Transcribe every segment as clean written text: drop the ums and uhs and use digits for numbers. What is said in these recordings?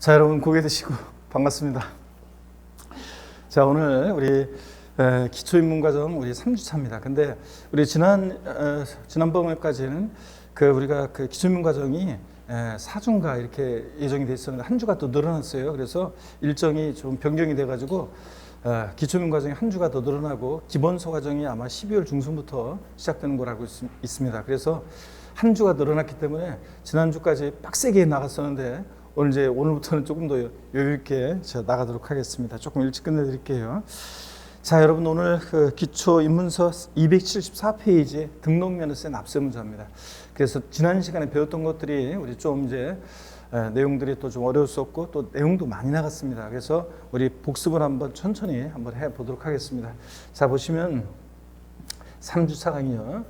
자, 여러분 고개 드시고 반갑습니다. 자, 오늘 우리 기초인문과정 우리 3주차입니다. 근데 우리 지난번까지는 우리가 기초인문과정이 4주인가 이렇게 예정이 돼 있었는데 한 주가 또 늘어났어요. 그래서 일정이 좀 변경이 돼가지고 기초인문과정이 한 주가 더 늘어나고 기본서 과정이 아마 12월 중순부터 시작되는 거라고 있습니다. 그래서 한 주가 늘어났기 때문에 지난주까지 빡세게 나갔었는데 오늘부터는 조금 더 여유 있게 나가도록 하겠습니다. 조금 일찍 끝내드릴게요. 자, 여러분 오늘 기초 입문서 274페이지 등록면허세 납세 문제입니다. 그래서 지난 시간에 배웠던 것들이 우리 좀 이제 내용들이 또 좀 어려웠었고 또 내용도 많이 나갔습니다. 그래서 우리 복습을 한번 천천히 한번 해보도록 하겠습니다. 자, 보시면 3주차 강의요.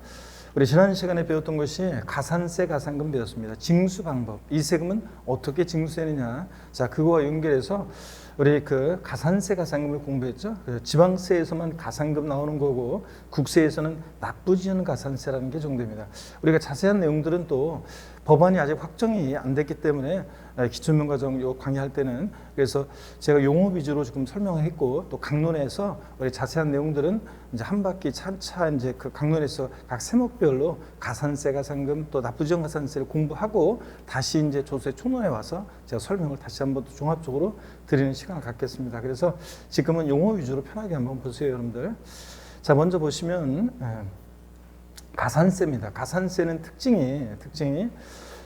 우리 지난 시간에 배웠던 것이 가산세, 가산금 배웠습니다. 징수 방법. 이 세금은 어떻게 징수되느냐. 자, 그거와 연결해서 우리 가산세, 가산금을 공부했죠. 지방세에서만 가산금 나오는 거고 국세에서는 납부지연 가산세라는 게 정도입니다. 우리가 자세한 내용들은 또 법안이 아직 확정이 안 됐기 때문에 기초인문과정 요 강의할 때는 그래서 제가 용어 위주로 지금 설명을 했고 또 강론에서 우리 자세한 내용들은 이제 한 바퀴 차차 이제 강론에서 각 세목별로 가산세, 가산금 또 납부지연 가산세를 공부하고 다시 이제 조세 총론에 와서 제가 설명을 다시 한번 종합적으로 드리는 시간을 갖겠습니다. 그래서 지금은 용어 위주로 편하게 한번 보세요, 여러분들. 자, 먼저 보시면 가산세입니다. 가산세는 특징이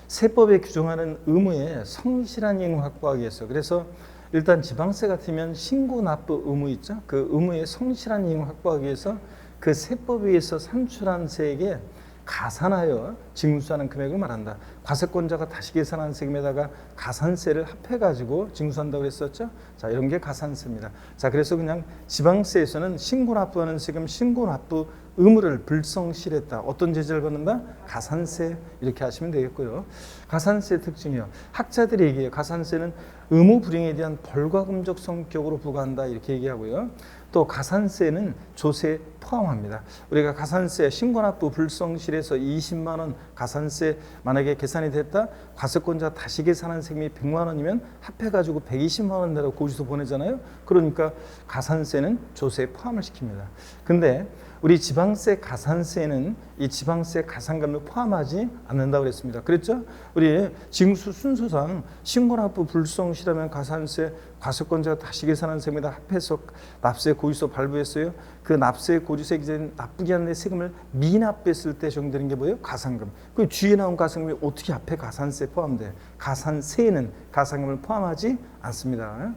세법에 규정하는 의무에 성실한 이행을 확보하기 위해서 그래서 일단 지방세 같으면 신고 납부 의무 있죠. 그 의무에 성실한 이행을 확보하기 위해서 그 세법에 의해서 산출한 세액에 가산하여 징수하는 금액을 말한다. 과세권자가 다시 계산한 세금에다가 가산세를 합해가지고 징수한다고 했었죠. 자, 이런 게 가산세입니다. 자, 그래서 그냥 지방세에서는 신고 납부하는 세금 신고 납부 의무를 불성실했다. 어떤 제재를 받는다? 가산세 이렇게 하시면 되겠고요. 가산세 특징이요. 학자들이 얘기해요. 가산세는 의무 불이행에 대한 벌과금적 성격으로 부과한다 이렇게 얘기하고요. 또 가산세는 조세에 포함합니다. 우리가 가산세 신고납부 불성실해서 20만 원 가산세 만약에 계산이 됐다. 과세권자 다시 계산한 세금이 100만 원이면 합해가지고 120만 원 내라고 고지서 보내잖아요. 그러니까 가산세는 조세에 포함을 시킵니다. 근데 우리 지방세 가산세는 이 지방세 가산금을 포함하지 않는다고 그랬습니다. 그랬죠? 우리 징수 순서상 신고납부 불성실하면 가산세 과세권자가 다시 계산한 세금에다 합해서 납세 고지서 발부했어요. 그 납세 고지서에 이제 납부기 한내 세금을 미납부했을 때 적용되는 게 뭐예요? 가산금. 그 뒤에 나온 가산금이 어떻게 앞에 가산세에 포함돼? 가산세에는 가산금을 포함하지 않습니다.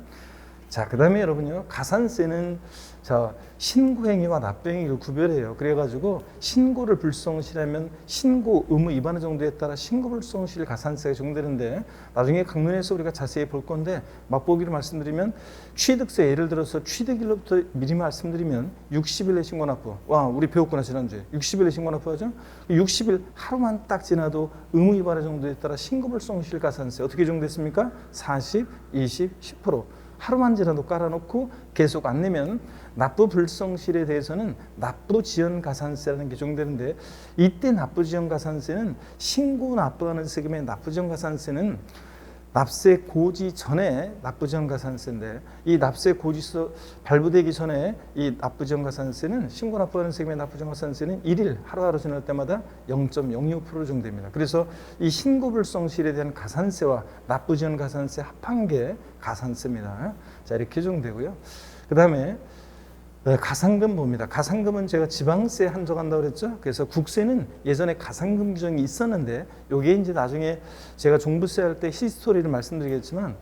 자, 그 다음에 여러분요, 가산세는 신고행위와 납부행위를 구별해요. 그래가지고 신고를 불성실하면 신고 의무 위반 정도에 따라 신고 불성실 가산세가 적용되는데 나중에 강론에서 우리가 자세히 볼 건데 맛보기로 말씀드리면 취득세 예를 들어서 취득일로부터 미리 말씀드리면 60일에 신고납부. 와, 우리 배웠구나 지난주에. 60일에 신고납부 하죠. 60일 하루만 딱 지나도 의무 위반 정도에 따라 신고 불성실 가산세 어떻게 적용됐습니까? 40, 20, 10%. 하루만 지나도 깔아놓고 계속 안 내면 납부 불성실에 대해서는 납부지연 가산세라는 게 적용되는데 이때 납부지연 가산세는 신고 납부하는 세금의 납부지연 가산세는 납세 고지 전에 납부지연 가산세인데 이 납세 고지서 발부되기 전에 이 납부지연 가산세는 신고 납부하는 세금의 납부지연 가산세는 1일 하루하루 지날 때마다 0.025% 정도입니다. 그래서 이 신고 불성실에 대한 가산세와 납부지연 가산세 합한 게 가산세입니다. 자, 이렇게 적용되고요. 그 다음에 가산금 봅니다. 가산금은 제가 지방세 한정한다고 그랬죠. 그래서 국세는 예전에 가산금 규정이 있었는데 이게 이제 나중에 제가 종부세 할 때 히스토리를 말씀드리겠지만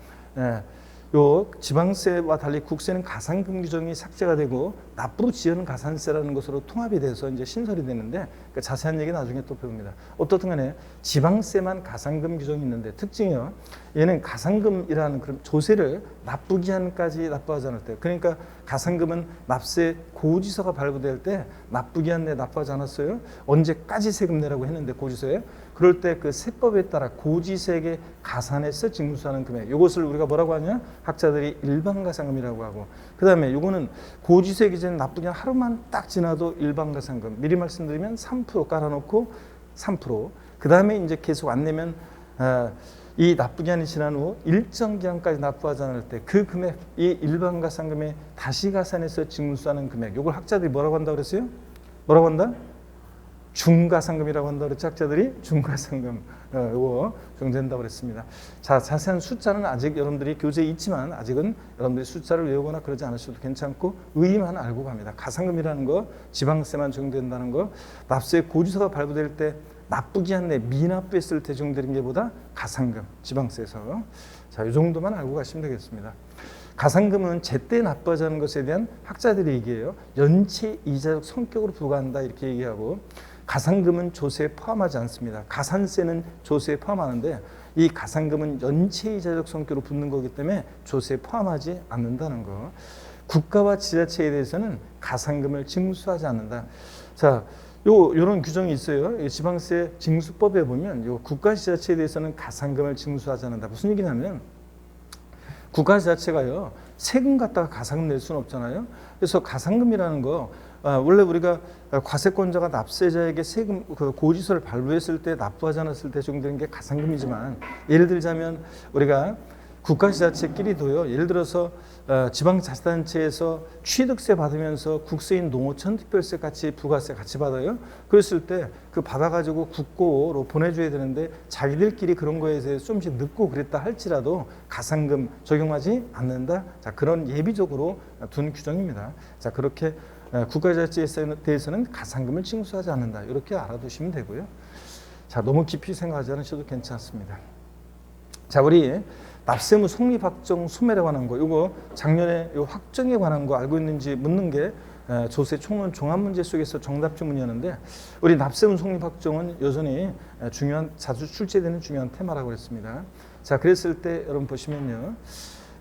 요 지방세와 달리 국세는 가산금 규정이 삭제가 되고 납부지연 가산세라는 것으로 통합이 돼서 이제 신설이 되는데 그 자세한 얘기 나중에 또 배웁니다. 어떻든 간에 지방세만 가산금 규정이 있는데 특징이요. 얘는 가산금이라는 그런 조세를 납부기한까지 납부하지 않을 때 그러니까 가산금은 납세 고지서가 발부될 때 납부기한 내에 납부하지 않았어요. 언제까지 세금 내라고 했는데 고지서에 그럴 때 그 세법에 따라 고지세액에 가산해서 징수하는 금액 이것을 우리가 뭐라고 하냐? 학자들이 일반가산금이라고 하고 그 다음에 이거는 고지세액 이제는 납부기한 하루만 딱 지나도 일반가산금 미리 말씀드리면 3% 깔아놓고 3%. 그 다음에 이제 계속 안 내면 이 납부기한이 지난 후 일정 기간까지 납부하지 않을 때 그 금액, 이 일반 가산금에 다시 가산해서 징수하는 금액, 이걸 학자들이 뭐라고 한다고 그랬어요? 뭐라고 한다? 중가산금이라고 한다고 그랬죠. 학자들이 중가산금 이거 적용된다고 그랬습니다. 자, 자세한 숫자는 아직 여러분들이 교재에 있지만 아직은 여러분들이 숫자를 외우거나 그러지 않으셔도 괜찮고 의의만 알고 갑니다. 가산금이라는 거 지방세만 적용된다는 거, 납세 고지서가 발부될 때 납부기한 내 미납부했을 때 적용되는 게 보다 가산금, 지방세에서. 자, 이 정도만 알고 가시면 되겠습니다. 가산금은 제때 납부하자는 것에 대한 학자들의 얘기예요. 연체 이자적 성격으로 부과한다 이렇게 얘기하고, 가산금은 조세에 포함하지 않습니다. 가산세는 조세에 포함하는데 이 가산금은 연체 이자적 성격으로 붙는 거기 때문에 조세에 포함하지 않는다는 거. 국가와 지자체에 대해서는 가산금을 징수하지 않는다. 자, 요런 규정이 있어요. 지방세 징수법에 보면 요 국가 지자체에 대해서는 가산금을 징수하지 않는다. 무슨 얘기냐면 국가 지자체가요 세금 갖다가 가산금 낼 수는 없잖아요. 그래서 가산금이라는 거 원래 우리가 과세권자가 납세자에게 세금 그 고지서를 발부했을 때 납부하지 않았을 때 적용되는 게 가산금이지만, 예를 들자면 우리가 국가지자체끼리도요, 예를 들어서 지방자치단체에서 취득세 받으면서 국세인 농어촌 특별세 같이 부가세 같이 받아요. 그랬을 때 그 받아가지고 국고로 보내줘야 되는데 자기들끼리 그런 거에 대해서 좀씩 늦고 그랬다 할지라도 가산금 적용하지 않는다. 자, 그런 예비적으로 둔 규정입니다. 자, 그렇게 국가지자체에 대해서는 가산금을 징수하지 않는다. 이렇게 알아두시면 되고요. 자, 너무 깊이 생각하지 않으셔도 괜찮습니다. 자, 우리 납세무 성립 확정 소멸에 관한 거, 이거 작년에 요 확정에 관한 거 알고 있는지 묻는 게 조세 총론 종합 문제 속에서 정답 질문이었는데, 우리 납세무 성립 확정은 여전히 중요한, 자주 출제되는 중요한 테마라고 했습니다. 자, 그랬을 때 여러분 보시면요,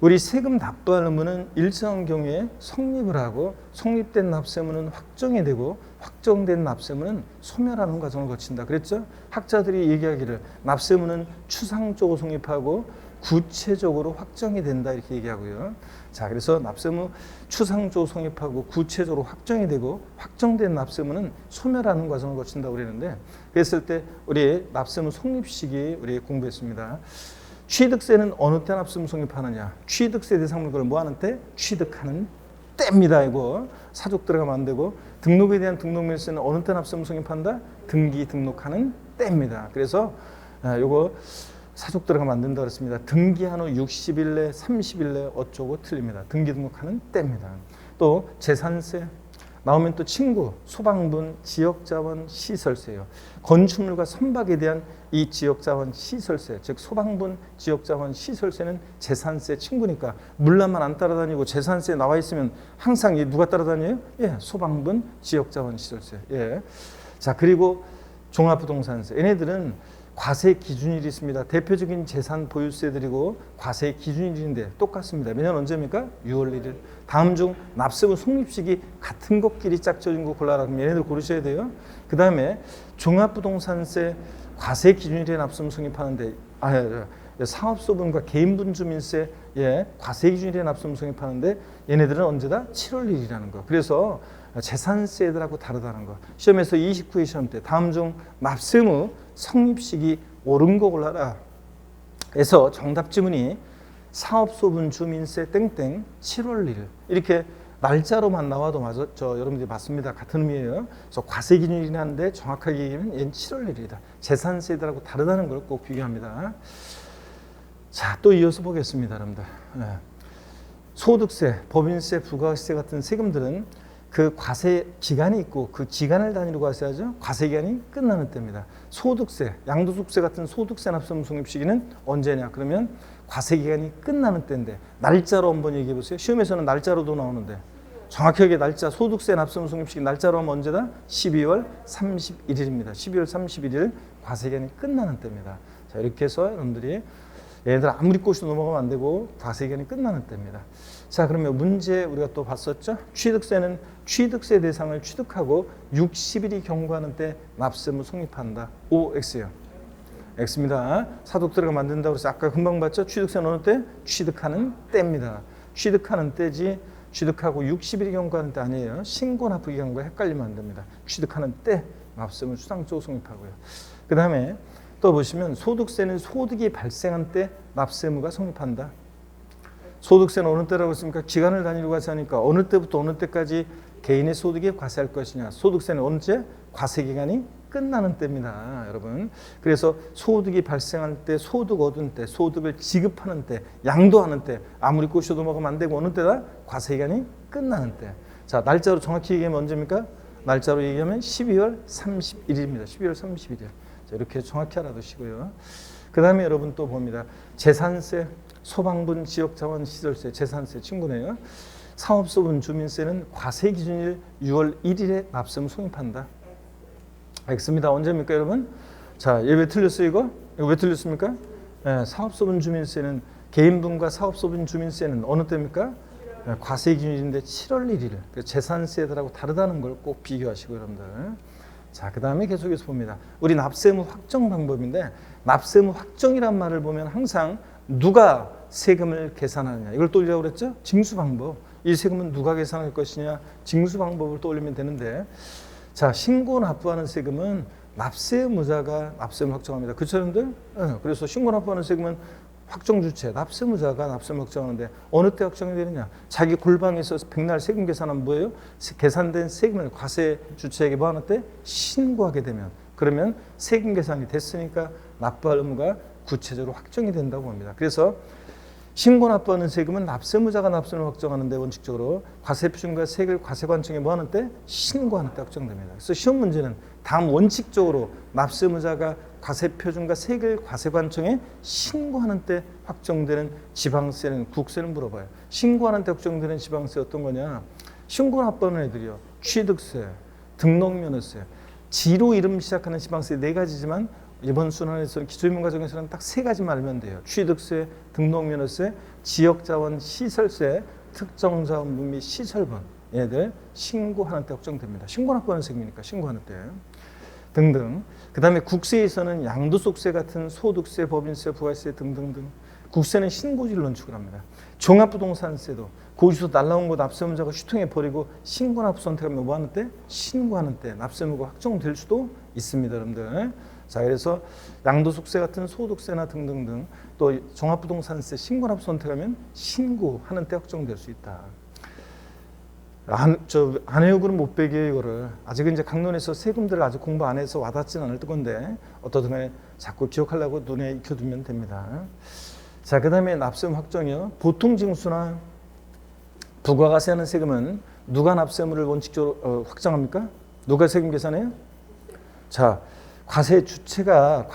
우리 세금 납부할 의무는 일정한 경우에 성립을 하고, 성립된 납세무는 확정이 되고, 확정된 납세무는 소멸하는 과정을 거친다. 그랬죠? 학자들이 얘기하기를 납세무는 추상적으로 성립하고 구체적으로 확정이 된다 이렇게 얘기하고요. 자, 그래서 납세무 추상적으로 성립하고 구체적으로 확정이 되고, 확정된 납세무는 소멸하는 과정을 거친다고 그랬는데, 그랬을 때 우리 납세무 성립 시기 우리 공부했습니다. 취득세는 어느 때 납세무 성립하느냐? 취득세 대상물 그걸 뭐 하는 때? 취득하는 때입니다. 이거 사족 들어가면 안 되고, 등록에 대한 등록명세는 어느 때 납세무 성립한다? 등기 등록하는 때입니다. 그래서 요거 사족 들어가면 안 된다 그랬습니다. 등기한 후 60일 내 30일 내 어쩌고 틀립니다. 등기 등록하는 때입니다. 또 재산세 나오면 또 친구, 소방분, 지역자원, 시설세요. 건축물과 선박에 대한 이 지역자원, 시설세, 즉 소방분, 지역자원, 시설세는 재산세 친구니까 물란만 안 따라다니고 재산세 나와 있으면 항상 누가 따라다녀요? 예, 소방분, 지역자원, 시설세. 예. 자, 그리고 종합부동산세. 얘네들은 과세 기준일이 있습니다. 대표적인 재산 보유세들이고 과세 기준일인데 똑같습니다. 매년 언제입니까? 6월 1일. 다음 중 납세무 성립식이 같은 것끼리 짝져진 거 골라라. 그럼 얘네들 고르셔야 돼요. 그 다음에 종합부동산세 과세 기준일에 납세무 성립하는데 상업소분과 개인분주민세 과세 기준일에 납세무 성립하는데 얘네들은 언제다? 7월 1일이라는 거. 그래서 재산세들하고 다르다는 거. 시험에서 29회 시험 때 다음 중 납세무 성립식이 옳은 거 골라라. 그래서 정답 지문이 사업소분 주민세 땡땡 7월 1일 이렇게 날짜로만 나와도 여러분들이 맞습니다. 같은 의미예요. 그래서 과세 기준이긴 한데 정확하게 얘기하면 얘는 7월 1일이다. 재산세들하고 다르다는 걸 꼭 비교합니다. 자, 또 이어서 보겠습니다, 여러분들. 소득세, 법인세, 부가세 같은 세금들은 그 과세 기간이 있고 그 기간을 단위로 과세하죠. 과세 기간이 끝나는 때입니다. 소득세, 양도소득세 같은 소득세 납세무 성립 시기는 언제냐? 그러면 과세 기간이 끝나는 때인데 날짜로 한번 얘기해 보세요. 시험에서는 날짜로도 나오는데 정확하게 날짜, 소득세 납세무 성립 시기 날짜로 하면 언제다? 12월 31일입니다. 12월 31일 과세 기간이 끝나는 때입니다. 자, 이렇게 해서 여러분들이 얘네들 아무리 꼬시도 넘어가면 안 되고 과세 기간이 끝나는 때입니다. 자, 그러면 문제 우리가 또 봤었죠. 취득세는 취득세 대상을 취득하고 60일이 경과하는 때 납세무 성립한다. OX예요. X입니다. 사독 들어가 만든다고 해서 아까 금방 봤죠. 취득세는 어느 때? 취득하는 때입니다. 취득하는 때지 취득하고 60일이 경과하는 때 아니에요. 신고 납부 기간과 헷갈리면 안 됩니다. 취득하는 때 납세무 추상적으로 성립하고요. 그 다음에 또 보시면 소득세는 소득이 발생한 때 납세 의무가 성립한다. 소득세는 어느 때라고 했습니까? 기간을 단위로 과세하니까 어느 때부터 어느 때까지 개인의 소득에 과세할 것이냐. 소득세는 언제? 과세기간이 끝나는 때입니다, 여러분. 그래서 소득이 발생할 때, 소득 얻은 때, 소득을 지급하는 때, 양도하는 때, 아무리 꼬셔도 먹으면 안 되고 어느 때다? 과세기간이 끝나는 때. 자, 날짜로 정확히 얘기하면 언제입니까? 날짜로 얘기하면 12월 31일입니다. 12월 31일. 자, 이렇게 정확히 알아두시고요. 그 다음에 여러분 또 봅니다. 재산세, 소방분, 지역자원시설세, 재산세 친구네요. 상업소분, 주민세는 과세 기준일 6월 1일에 납세의무 성립한다. 알겠습니다. 언제입니까, 여러분? 자, 얘 왜 틀렸어요, 이거? 이거 왜 틀렸습니까? 네, 사업소분 주민세는 개인분과 사업소분 주민세는 어느 때입니까? 네, 과세 기준인데 7월 1일. 재산세들하고 다르다는 걸 꼭 비교하시고 여러분들. 자, 그 다음에 계속해서 봅니다. 우리 납세의무 확정 방법인데 납세의무 확정이란 말을 보면 항상 누가 세금을 계산하느냐 이걸 떠올리라고 그랬죠? 징수 방법. 이 세금은 누가 계산할 것이냐 징수 방법을 떠올리면 되는데 자, 신고 납부하는 세금은 납세 의무자가 납세의무 확정합니다. 그렇죠, 여러분들? 네, 그래서 신고 납부하는 세금은 확정 주체, 납세 의무자가 납세의무 확정하는데 어느 때 확정이 되느냐? 자기 골방에서 백날 세금 계산하면 뭐예요? 계산된 세금을 과세 주체에게 뭐 하는 때? 신고하게 되면 그러면 세금 계산이 됐으니까 납부할 의무가 구체적으로 확정이 된다고 봅니다. 그래서 신고 납부하는 세금은 납세 의무자가 납세를 확정하는데 원칙적으로 과세표준과 세액을 과세관청에 뭐 하는 때? 신고하는 때 확정됩니다. 그래서 시험 문제는 다음 원칙적으로 납세 의무자가 과세표준과 세액을 과세관청에 신고하는 때 확정되는 지방세는 국세는 물어봐요. 신고하는 때 확정되는 지방세 어떤 거냐? 신고 납부하는 애들이요. 취득세, 등록면허세, 지로 이름 시작하는 지방세 4가지지만 이번 순환에서는 기초의문 과정에서는 딱 3가지만 알면 돼요. 취득세, 등록면허세, 지역자원 시설세, 특정자원분 및 시설분 얘들 신고하는 때 확정됩니다. 신고 납부하는 세금이니까 신고하는 때 등등. 그 다음에 국세에서는 양도소득세 같은 소득세, 법인세, 부가세 등등등. 국세는 신고지를 논칙을 합니다. 종합부동산세도 고지서 날라온 거 납세의무자가 휴통해 버리고 신고납부 선택하면 뭐 하는 때? 신고하는 때 납세의무가 확정될 수도 있습니다, 여러분들. 자, 그래서 양도소득세 같은 소득세나 등등등 또 종합부동산세 신고납부 선택하면 신고하는 때 확정될 수 있다. 안 해요, 그럼 못 배겨요, 이거를. 아직은 이제 강론에서 세금들을 아직 공부 안 해서 와닿지는 않을 건데 어떻든 간에 자꾸 기억하려고 눈에 익혀두면 됩니다. 자, 그 다음에 납세의무 확정이요. 보통징수나 부가가세하는 세금은 누가 납세의무를 원칙적으로 확정합니까? 누가 세금 계산해요? 자, 과세 주체가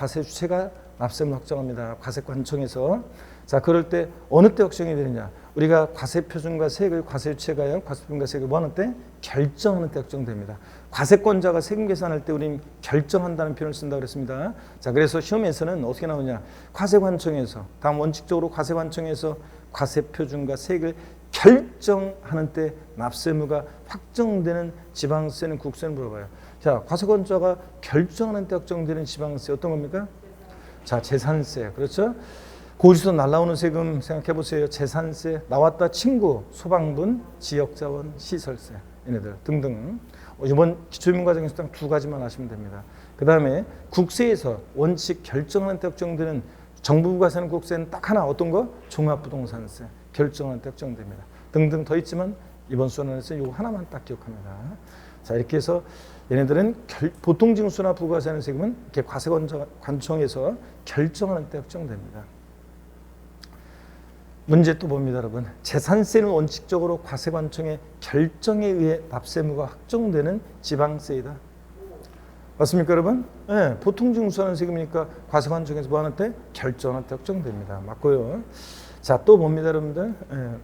납세의무 확정합니다. 과세관청에서. 자, 그럴 때 어느 때 확정이 되느냐? 우리가 과세표준과 세액을 과세주체가요. 과세표준과 세액을 뭐 하는 때? 결정하는 때 확정됩니다. 과세권자가 세금 계산할 때 우리는 결정한다는 표현을 쓴다고 그랬습니다. 자, 그래서 시험에서는 어떻게 나오냐? 과세관청에서 다음 원칙적으로 과세관청에서 과세표준과 세액을 결정하는 때 납세의무가 확정되는 지방세는 국세는 물어봐요. 자, 과세권자가 결정하는 때 확정되는 지방세 어떤 겁니까? 자, 재산세. 그렇죠? 고지서 날라오는 세금 생각해 보세요. 재산세, 나왔다 친구, 소방분, 지역자원, 시설세 얘네들 등등. 이번 기초의문 과정에서 딱 2가지만 하시면 됩니다. 그 다음에 국세에서 원칙 결정하는 때 확정되는 정부 부가세는 국세는 딱 하나 어떤 거? 종합부동산세 결정하는 때 확정됩니다. 등등 더 있지만 이번 수업에서 이거 하나만 딱 기억합니다. 자, 이렇게 해서 얘네들은 보통징수나 부가세하는 세금은 이렇게 과세관청에서 결정하는 때 확정됩니다. 문제 또 봅니다, 여러분. 재산세는 원칙적으로 과세관청의 결정에 의해 납세의무가 확정되는 지방세이다. 맞습니까, 여러분? 네, 보통징수하는 세금이니까 과세관청에서 뭐 하는 때? 결정하는 때 확정됩니다. 맞고요. 자, 또 봅니다, 여러분들. 네.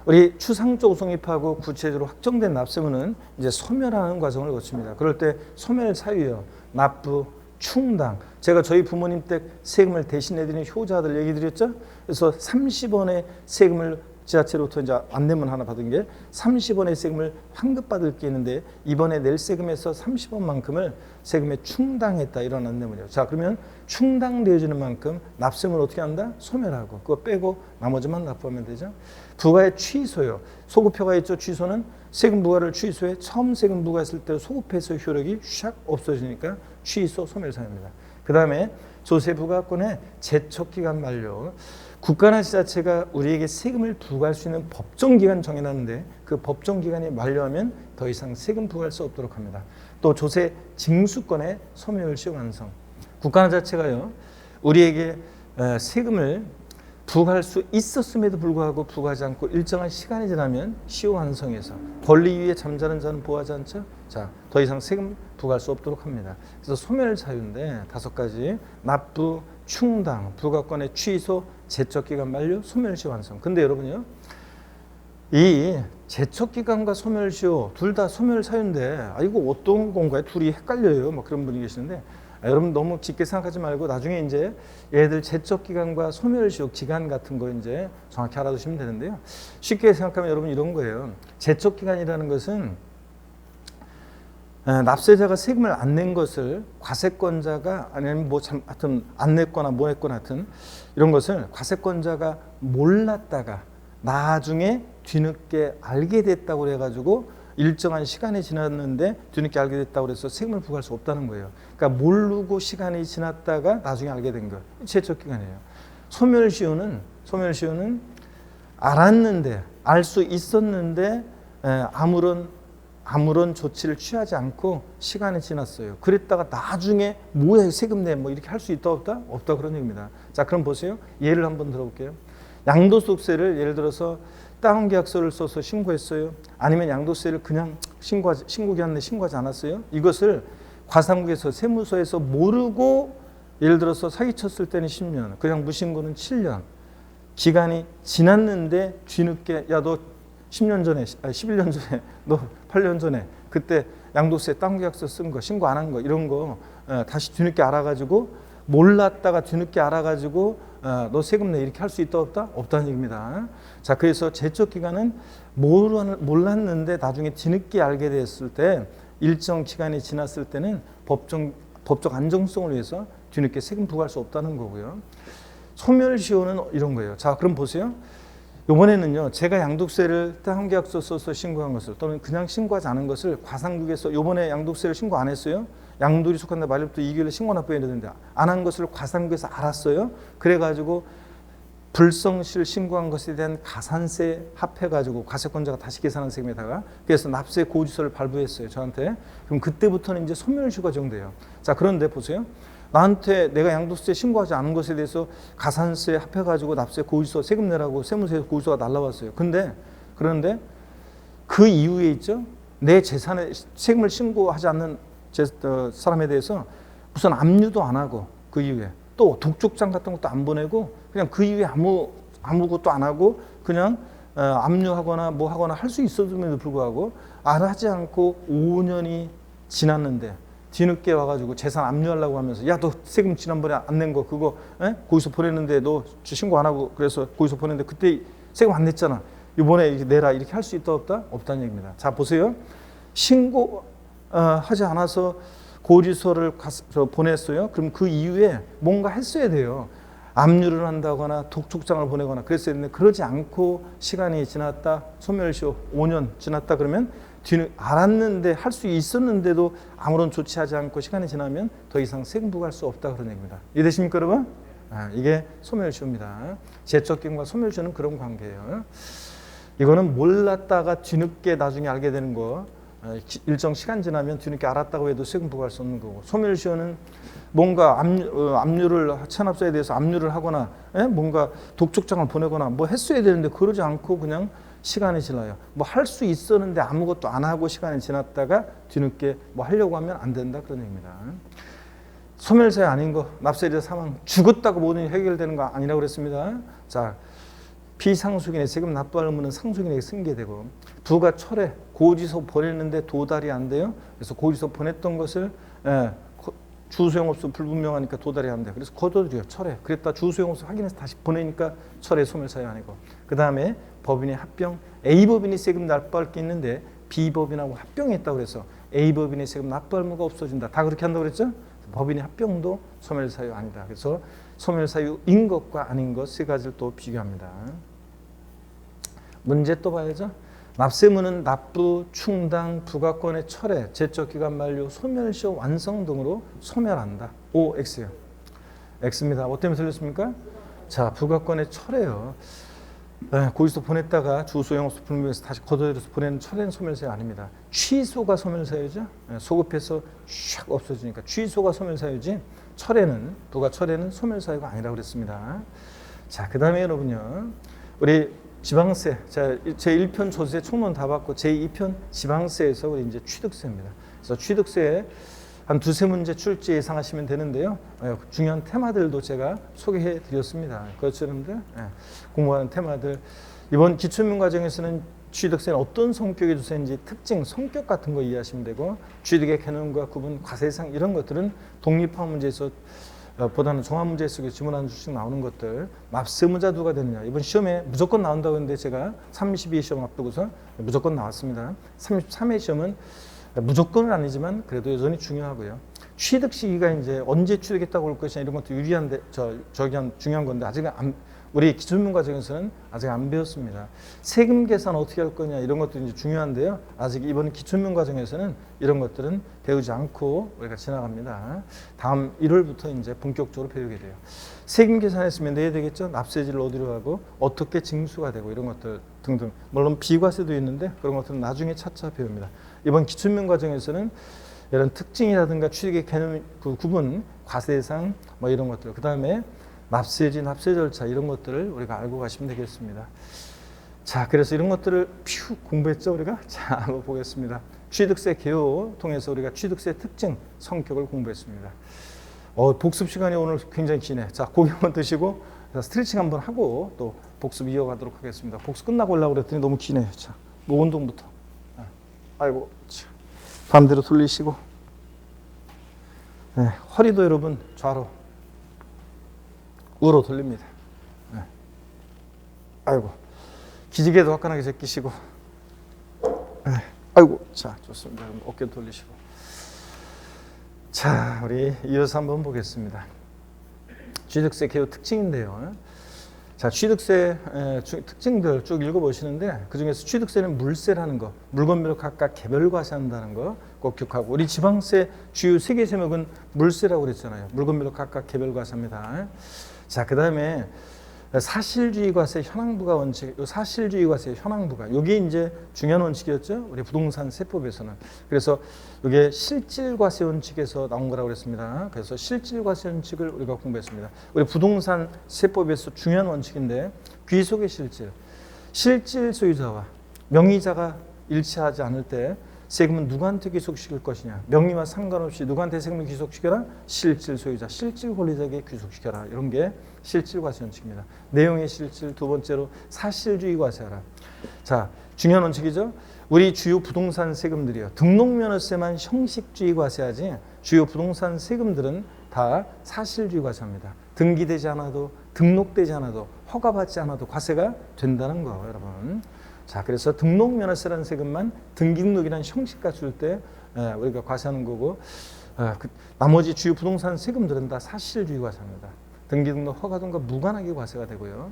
우리 추상적으로 성립하고 구체적으로 확정된 납세의무는 이제 소멸하는 과정을 거칩니다. 그럴 때 소멸 사유요, 납부, 충당. 제가 저희 부모님 댁 세금을 대신 내드리는 효자들 얘기 드렸죠? 그래서 30원의 세금을 지자체로부터 이제 안내문 하나 받은 게 30원의 세금을 환급받을 게 있는데 이번에 낼 세금에서 30원만큼을 세금에 충당했다 이런 안내문이에요. 자, 그러면 충당되어지는 만큼 납세금을 어떻게 한다? 소멸하고 그거 빼고 나머지만 납부하면 되죠. 부과의 취소요. 소급표가 있죠. 취소는 세금 부과를 취소해 처음 세금 부과했을 때 소급해서 효력이 샥 없어지니까 취소 소멸 사유입니다. 그 다음에 조세 부과권의 제척기간 만료. 국가나 지자체가 우리에게 세금을 부과할 수 있는 법정 기간 정해놨는데 그 법정 기간이 만료하면 더 이상 세금 부과할 수 없도록 합니다. 또 조세 징수권의 소멸시 완성. 국가나 지자체가요 우리에게 세금을 부과할 수 있었음에도 불구하고 부과하지 않고 일정한 시간이 지나면 시효 완성해서 권리 위에 잠자는 자는 보호하지 않죠. 자, 더 이상 세금 부과할 수 없도록 합니다. 그래서 소멸 사유인데 5가지: 납부, 충당, 부과권의 취소, 제척기간 만료, 소멸시 완성. 근데 여러분요, 이 제척기간과 소멸시효 둘 다 소멸 사유인데 이거 어떤 건가요? 둘이 헷갈려요. 뭐 그런 분이 계시는데 여러분 너무 깊게 생각하지 말고 나중에 이제 얘들 제척기간과 소멸시효 기간 같은 거 이제 정확히 알아두시면 되는데요. 쉽게 생각하면 여러분 이런 거예요. 제척기간이라는 것은 납세자가 세금을 안 낸 것을 과세권자가 아니면 뭐 하여튼 안 냈거나 뭐 했거나 하여튼 이런 것을 과세권자가 몰랐다가 나중에 뒤늦게 알게 됐다고 그래가지고 일정한 시간이 지났는데 뒤늦게 알게 됐다고 그래서 세금을 부과할 수 없다는 거예요. 그러니까 모르고 시간이 지났다가 나중에 알게 된 거. 제척기간이에요. 소멸시효는 알았는데 알 수 있었는데 아무런 조치를 취하지 않고 시간이 지났어요. 그랬다가 나중에 뭐야 세금 내 뭐 이렇게 할 수 있다 없다? 없다 그런 얘기입니다. 자, 그럼 보세요. 예를 한번 들어볼게요. 양도소득세를 예를 들어서 다운계약서를 써서 신고했어요. 아니면 양도세를 그냥 신고기한 내 신고하지 않았어요. 이것을 과상국에서 세무서에서 모르고 예를 들어서 사기쳤을 때는 10년, 그냥 무신고는 7년. 기간이 지났는데 뒤늦게 야 너 10년 전에, 11년 전에, 너 8년 전에 그때 양도세 다운계약서 쓴 거, 신고 안 한 거 이런 거 다시 뒤늦게 알아가지고 몰랐다가 뒤늦게 알아가지고 너 세금 내 이렇게 할 수 있다 없다? 없다는 얘기입니다. 자, 그래서 제척기간은 몰랐는데 나중에 뒤늦게 알게 됐을 때 일정 기간이 지났을 때는 법적 안정성을 위해서 뒤늦게 세금 부과할 수 없다는 거고요. 소멸시효는 이런 거예요. 자, 그럼 보세요. 이번에는요, 제가 양도세를 다운계약서 써서 신고한 것을 또는 그냥 신고하지 않은 것을 과상국에서 이번에 양도세를 신고 안 했어요. 양도일이 속한다 말부터 2개월에 신고 납부해야 되는데 안 한 것을 과상국에서 알았어요. 그래가지고 불성실 신고한 것에 대한 가산세 합해가지고 과세권자가 다시 계산한 세금에다가 그래서 납세 고지서를 발부했어요. 저한테. 그럼 그때부터는 이제 소멸시효가 적용돼요. 자, 그런데 보세요. 나한테 내가 양도세 신고하지 않은 것에 대해서 가산세 합해가지고 납세 고지서 세금 내라고 세무서에서 고지서가 날라왔어요. 그런데 그 이후에 있죠. 내 재산에 세금을 신고하지 않는 사람에 대해서 무슨 압류도 안 하고 그 이후에 또 독촉장 같은 것도 안 보내고 그냥 그 이후에 아무것도 안 하고 그냥 압류하거나 뭐 하거나 할 수 있었음에도 불구하고 안 하지 않고 5년이 지났는데 뒤늦게 와가지고 재산 압류하려고 하면서 야 너 세금 지난번에 안 낸 거 그거 고지서 보냈는데 너 신고 안 하고 그래서 고지서 보냈는데 그때 세금 안 냈잖아. 이번에 내라 이렇게 할 수 있다 없다? 없다는 얘기입니다. 자, 보세요. 신고 하지 않아서 고지서를 보냈어요. 그럼 그 이후에 뭔가 했어야 돼요. 압류를 한다거나 독촉장을 보내거나 그랬어야 되는데 그러지 않고 시간이 지났다. 소멸시효 5년 지났다 그러면 알았는데 할 수 있었는데도 아무런 조치하지 않고 시간이 지나면 더 이상 세금 부과할 수 없다 그런 얘기입니다. 이해되십니까 여러분? 이게 소멸시효입니다. 제척기간과 소멸시효는 그런 관계예요. 이거는 몰랐다가 뒤늦게 나중에 알게 되는 거, 일정 시간 지나면 뒤늦게 알았다고 해도 세금 부과할 수 없는 거고, 소멸시효는 뭔가 압류를 체납자에 대해서 압류를 하거나 뭔가 독촉장을 보내거나 뭐 했어야 되는데 그러지 않고 그냥 시간이 지나요. 뭐 할 수 있었는데 아무것도 안 하고 시간이 지났다가 뒤늦게 뭐 하려고 하면 안 된다 그런 얘기입니다. 소멸사유 아닌 거, 납세자 사망, 죽었다고 모든 일이 해결되는 거 아니라고 그랬습니다. 자, 비상속인의 세금 납부할 의무는 상속인에게 승계되고, 부가 철회, 고지서 보냈는데 도달이 안 돼요. 그래서 고지서 보냈던 것을 주소용업소 불분명하니까 도달이 안 돼. 그래서 거둬들여 철회. 그랬다 주소용업소 확인해서 다시 보내니까 철회 소멸사유 아니고. 그 다음에 법인의 합병. A법인이 세금 납부할 게 있는데 B법인하고 합병했다고 그래서 A법인의 세금 납부할 의무가 없어진다. 다 그렇게 한다고 그랬죠? 법인의 합병도 소멸사유 아니다. 그래서 소멸사유인 것과 아닌 것 세 가지를 또 비교합니다. 문제 또 봐야죠. 납세의무는 납부, 충당, 부가권의 철회, 제적기간 만료, 소멸시효 완성 등으로 소멸한다. O, X요. X입니다. 뭐 때문에 틀렸습니까? 자, 부가권의 철회요. 고지서 보냈다가 주소용업소 불명에서 다시 거둬들여서 보내는 철회는 소멸사유 아닙니다. 취소가 소멸사유죠. 소급해서 샥 없어지니까 취소가 소멸사유지 철회는 부가 철회는 소멸사유가 아니라고 그랬습니다. 자, 그 다음에 여러분요. 우리 지방세, 자, 제1편 조세 총론 다 받고 제2편 지방세에서 우리 이제 취득세입니다. 그래서 취득세 한 두세 문제 출제 예상하시면 되는데요. 중요한 테마들도 제가 소개해 드렸습니다. 그렇죠, 여러분들? 공부하는 테마들. 이번 기출문 과정에서는 취득세는 어떤 성격의 조세인지 특징, 성격 같은 거 이해하시면 되고 취득의 개념과 구분, 과세상 이런 것들은 독립화 문제에서 보다는 종합 문제 속에 지문 한 줄씩 나오는 것들. 납세의무자 누가 되느냐. 이번 시험에 무조건 나온다고 했는데 제가 32회 시험 앞두고서 무조건 나왔습니다. 33회 시험은 무조건은 아니지만 그래도 여전히 중요하고요. 취득 시기가 이제 언제 취득했다고 올 것이냐 이런 것도 유리한데 중요한 건데 아직 우리 기출문 과정에서는 아직 안 배웠습니다. 세금 계산 어떻게 할 거냐 이런 것도 이제 중요한데요. 아직 이번 기출문 과정에서는 이런 것들은 배우지 않고 우리가 지나갑니다. 다음 1월부터 이제 본격적으로 배우게 돼요. 세금 계산했으면 내야 되겠죠. 납세지를 어디로 하고 어떻게 징수가 되고 이런 것들 등등. 물론 비과세도 있는데 그런 것들은 나중에 차차 배웁니다. 이번 기출문 과정에서는 이런 특징이라든가 취득의 개념 구분, 과세상 뭐 이런 것들. 그 다음에 납세지, 납세 절차 이런 것들을 우리가 알고 가시면 되겠습니다. 자, 그래서 이런 것들을 공부했죠, 우리가? 자, 한번 보겠습니다. 취득세 개요 통해서 우리가 취득세 특징, 성격을 공부했습니다. 복습 시간이 오늘 굉장히 기네. 자, 고기 한번 드시고 스트레칭 한번 하고 또 복습 이어가도록 하겠습니다. 복습 끝나고 오려고 그랬더니 너무 기네. 자, 목 운동부터. 아이고, 자, 반대로 돌리시고. 네, 허리도 여러분 좌로. 우로 돌립니다. 네. 아이고, 기지개도 화끈하게 제끼시고. 네. 아이고, 자, 좋습니다. 그럼 어깨 돌리시고. 자, 우리 이어서 한번 보겠습니다. 취득세 개요 특징인데요. 자, 취득세 특징들 쭉 읽어보시는데 그 중에서 취득세는 물세라는 거, 물건별로 각각 개별과세한다는 거 꼭 기억하고 우리 지방세 주요 3개 세목은 물세라고 그랬잖아요. 물건별로 각각 개별과세입니다. 자, 그 다음에 사실주의과세 현황부가 원칙, 사실주의과세 현황부가 여기 이제 중요한 원칙이었죠. 우리 부동산 세법에서는. 그래서 이게 실질과세 원칙에서 나온 거라고 그랬습니다. 그래서 실질과세 원칙을 우리가 공부했습니다. 우리 부동산 세법에서 중요한 원칙인데 귀속의 실질 소유자와 명의자가 일치하지 않을 때 세금은 누구한테 귀속시킬 것이냐. 명의와 상관없이 누구한테 세금을 귀속시켜라? 실질 소유자, 실질 권리자에게 귀속시켜라. 이런 게 실질과세 원칙입니다. 내용의 실질, 두 번째로 사실주의 과세하라. 자, 중요한 원칙이죠. 우리 주요 부동산 세금들이요. 등록면허세만 형식주의 과세하지 주요 부동산 세금들은 다 사실주의 과세합니다. 등기되지 않아도 등록되지 않아도 허가받지 않아도 과세가 된다는 거 여러분. 자, 그래서 등록면허세라는 세금만 등기등록이라는 형식과 줄 때 우리가 과세하는 거고 나머지 주요 부동산 세금들은 다 사실주의 과세합니다. 등기등록 허가등과 무관하게 과세가 되고요.